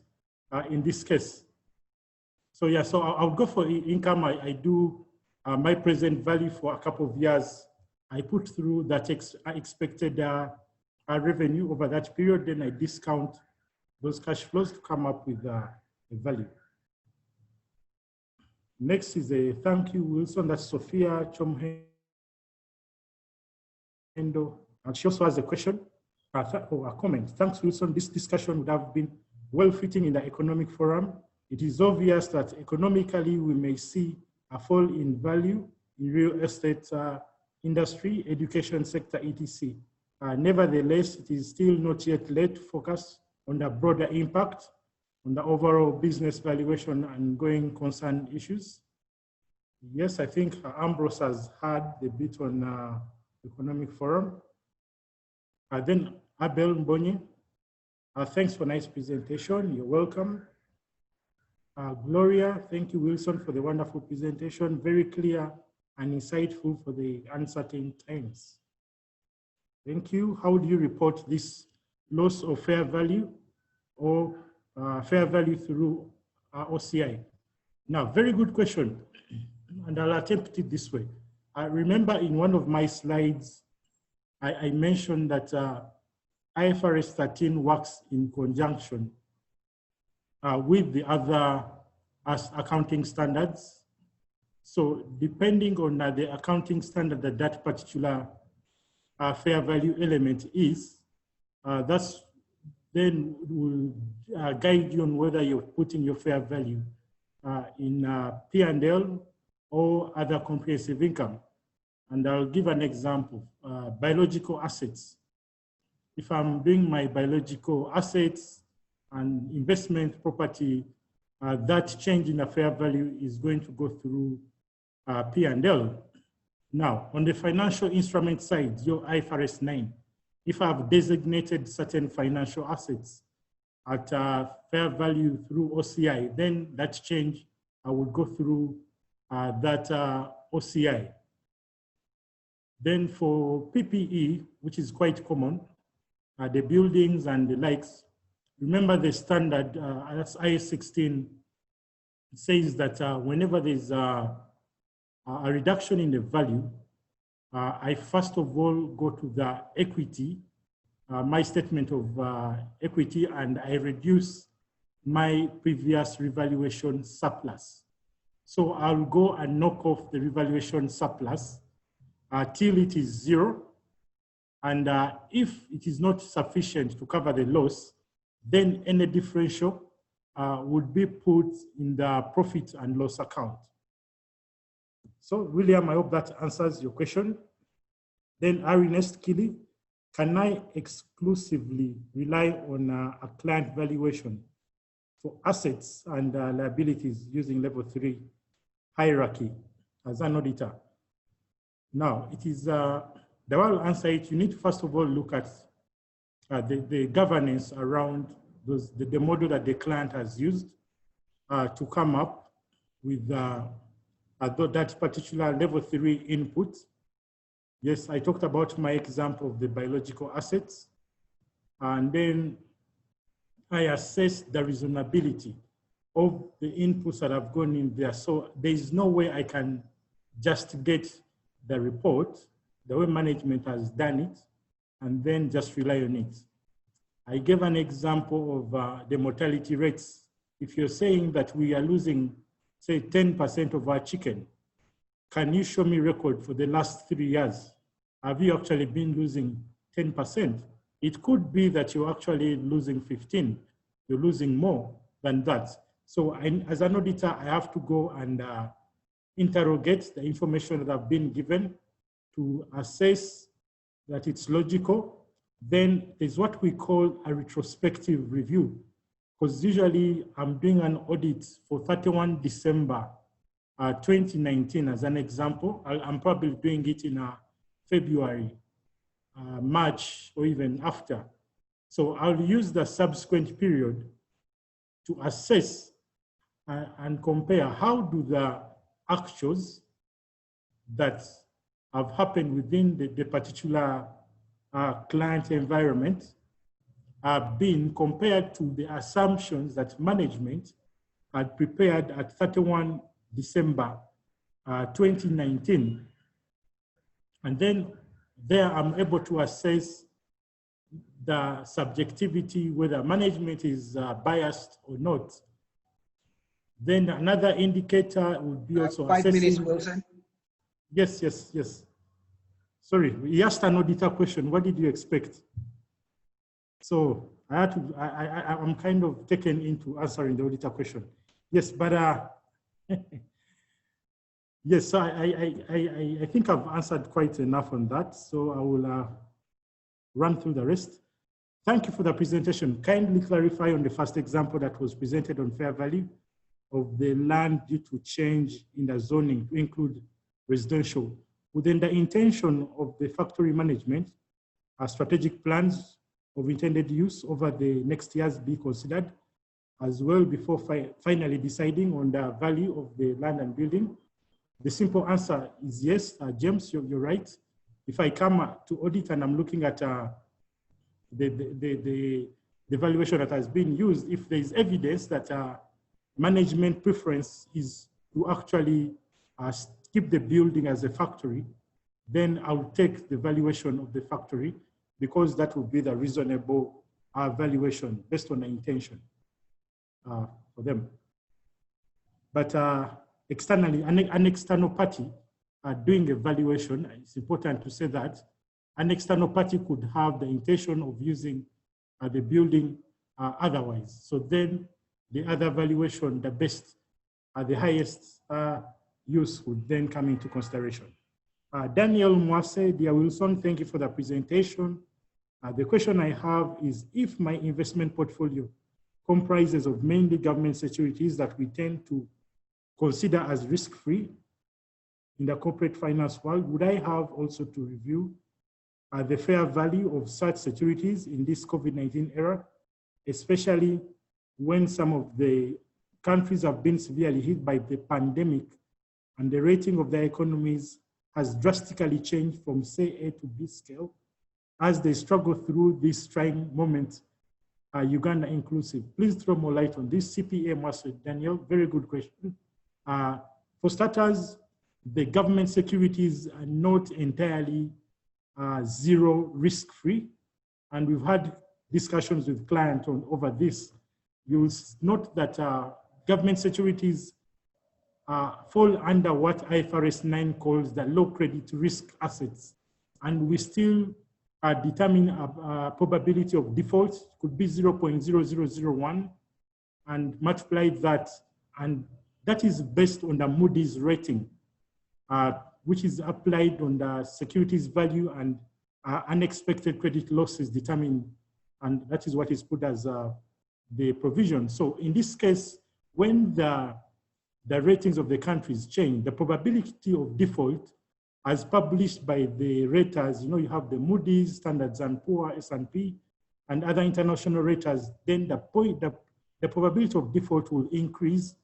in this case. So yeah, so I'll go for income. I do my present value for a couple of years. I put through that expected revenue over that period, then I discount those cash flows to come up with a value. Next is a thank you, Wilson. That's Sophia Chomhendo. And she also has a question or a comment. Thanks, Wilson. This discussion would have been well fitting in the economic forum. It is obvious that economically we may see a fall in value in real estate industry, education sector, etc. Nevertheless, it is still not yet late to focus on the broader impact on the overall business valuation and going concern issues. Yes, I think Ambrose has had the bit on economic forum. Then Abel Mbonye, thanks for nice presentation. You're welcome. Gloria, thank you, Wilson, for the wonderful presentation. Very clear and insightful for the uncertain times. Thank you. How do you report this loss of fair value or fair value through OCI? Now, very good question, and I'll attempt it this way. I remember in one of my slides, I mentioned that IFRS 13 works in conjunction with the other accounting standards. So depending on the accounting standard that that particular fair value element is, that's then will guide you on whether you're putting your fair value in P&L or other comprehensive income. And I'll give an example, biological assets. If I'm doing my biological assets and investment property, that change in the fair value is going to go through P&L. Now, on the financial instrument side, your IFRS 9, if I've designated certain financial assets at fair value through OCI, then that change I would go through that OCI. Then for PPE, which is quite common, the buildings and the likes, remember the standard, that's IS 16, it says that whenever there's a reduction in the value, I first of all go to the equity, my statement of equity, and I reduce my previous revaluation surplus. So I'll go and knock off the revaluation surplus till it is 0. And if it is not sufficient to cover the loss, then any differential would be put in the profit and loss account. So William, I hope that answers your question. Then Ernest Kili, can I exclusively rely on a client valuation for assets and liabilities using level 3 hierarchy as an auditor? Now, it is, the way I'll answer it, you need to first of all look at the governance around the model that the client has used to come up with that particular level 3 input. Yes, I talked about my example of the biological assets, and then I assess the reasonability of the inputs that have gone in there. So there is no way I can just get the report, the way management has done it, and then just rely on it. I gave an example of the mortality rates. If you're saying that we are losing, say, 10% of our chicken, can you show me record for the last 3 years? Have you actually been losing 10%? It could be that you're actually losing 15. You're losing more than that. So as an auditor, I have to go and interrogate the information that I've been given to assess that it's logical. Then there's what we call a retrospective review, because usually I'm doing an audit for 31 December 2019 as an example. I'm probably doing it in February, March, or even after. So I'll use the subsequent period to assess and compare how do the actuals that have happened within the particular client environment have been compared to the assumptions that management had prepared at 31 December 2019. And then there I'm able to assess the subjectivity, whether management is biased or not. Then another indicator would be also 5 assessing. minutes, Wilson. Yes. Sorry, he asked an auditor question. What did you expect? So I had to, I'm kind of taken into answering the auditor question. Yes, but yes, so I think I've answered quite enough on that. So I will run through the rest. Thank you for the presentation. Kindly clarify on the first example that was presented on fair value of the land due to change in the zoning to include residential. Within the intention of the factory management, strategic plans of intended use over the next years be considered as well before finally deciding on the value of the land and building. The simple answer is yes, James, you're right. If I come to audit and I'm looking at the valuation that has been used, if there is evidence that management preference is to actually keep the building as a factory, then I'll take the valuation of the factory because that will be the reasonable valuation based on the intention for them. But externally, an external party doing a valuation, it's important to say that an external party could have the intention of using the building otherwise. So then the other valuation, the best, the highest use would then come into consideration. Daniel Mwase, dear Wilson, thank you for the presentation. The question I have is, if my investment portfolio comprises of mainly government securities that we tend to consider as risk-free in the corporate finance world, would I have also to review the fair value of such securities in this COVID-19 era, especially when some of the countries have been severely hit by the pandemic and the rating of their economies has drastically changed from, say, A to B scale as they struggle through this trying moment, Uganda inclusive. Please throw more light on this. CPA Master Daniel, very good question. For starters, the government securities are not entirely zero risk-free, and we've had discussions with clients over this. you'll note that government securities fall under what IFRS 9 calls the low credit risk assets. And we still determine a probability of default, could be 0.0001, and multiply that. And that is based on the Moody's rating, which is applied on the securities value and unexpected credit losses determined. And that is what is put as the provision. So in this case, when the ratings of the countries change, the probability of default as published by the raters, you have the Moody's, Standard & Poor's, S&P, and other international raters, then the probability of default will increase,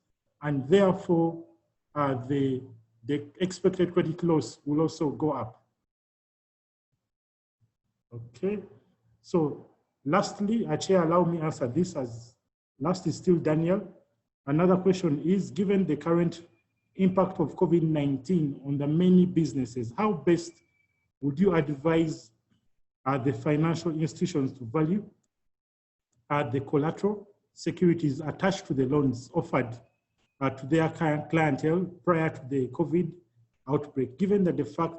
and therefore the expected credit loss will also go up. Okay, so lastly, Chair, allow me answer this, as last is still Daniel. Another question is, given the current impact of COVID-19 on the many businesses, how best would you advise the financial institutions to value the collateral securities attached to the loans offered to their clientele prior to the COVID outbreak, given that the fact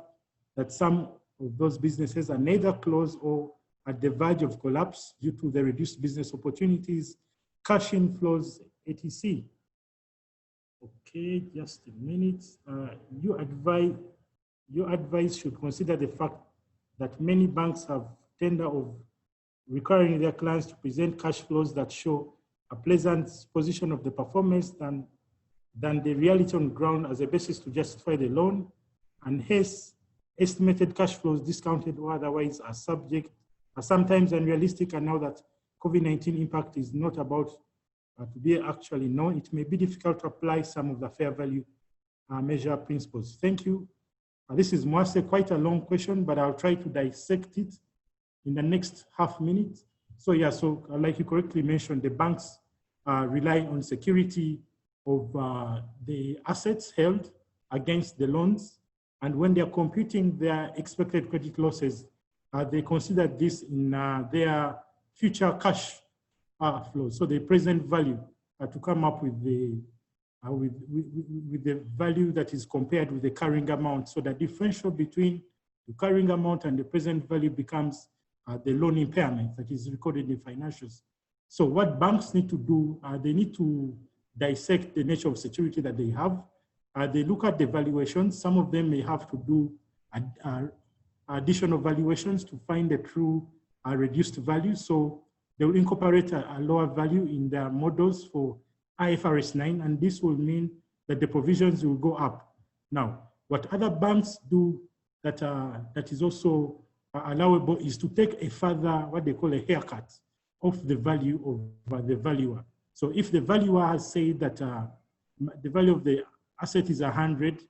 that some of those businesses are neither closed or at the verge of collapse due to the reduced business opportunities, cash inflows, etc. Okay, just a minute. Your advice should consider the fact that many banks have tender of requiring their clients to present cash flows that show a pleasant position of the performance than the reality on the ground as a basis to justify the loan, and hence estimated cash flows discounted or otherwise are sometimes unrealistic. And now that COVID-19 impact is not about to be actually known, it may be difficult to apply some of the fair value measure principles. Thank you. This is quite a long question, but I'll try to dissect it in the next half minute. So yeah, so like you correctly mentioned, the banks rely on security of the assets held against the loans. And when they're computing their expected credit losses, they consider this in their future cash flows. So the present value to come up with the value that is compared with the carrying amount. So the differential between the carrying amount and the present value becomes the loan impairment that is recorded in financials. So what banks need to do, they need to dissect the nature of security that they have. They look at the valuations. Some of them may have to do additional valuations to find the true reduced value. So they will incorporate a lower value in their models for IFRS 9, and this will mean that the provisions will go up. Now, what other banks do that is also allowable is to take a further, what they call a haircut of the value of the valuer. So if the valuer has said that the value of the asset is 100,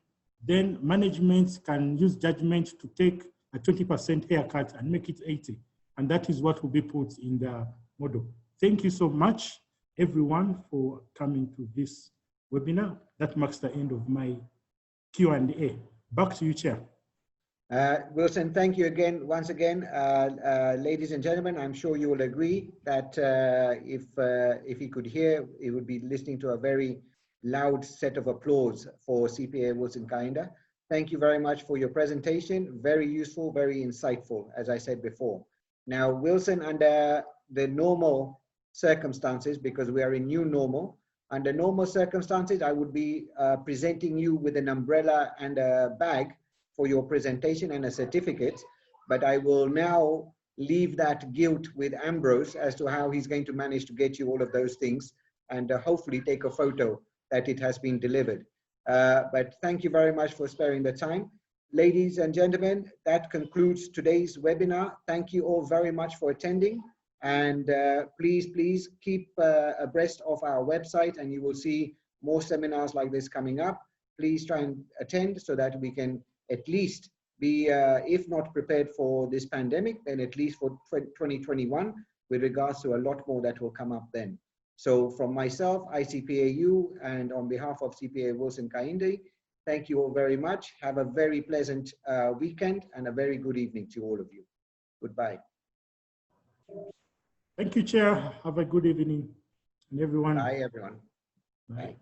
then management can use judgment to take a 20% haircut and make it 80. And that is what will be put in the model. Thank you so much, everyone, for coming to this webinar. That marks the end of my Q&A. Back to you, Chair. Wilson, thank you again, once again. Ladies and gentlemen, I'm sure you will agree that if he could hear, he would be listening to a very loud set of applause for CPA Wilson Kaindi. Thank you very much for your presentation. Very useful, very insightful, as I said before. Now, Wilson, under the normal circumstances, because we are in new normal, under normal circumstances, I would be presenting you with an umbrella and a bag for your presentation and a certificate, but I will now leave that guilt with Ambrose as to how he's going to manage to get you all of those things and hopefully take a photo that it has been delivered. But thank you very much for sparing the time. Ladies and gentlemen, that concludes today's webinar. Thank you all very much for attending, and please keep abreast of our website, and you will see more seminars like this coming up. Please try and attend so that we can at least be, if not prepared for this pandemic, then at least for 2021, with regards to a lot more that will come up then. So from myself, ICPAU, and on behalf of CPA Wilson Kaindi, thank you all very much. Have a very pleasant weekend and a very good evening to all of you. Goodbye. Thank you, Chair. Have a good evening. And everyone. Bye, everyone. Bye. Bye.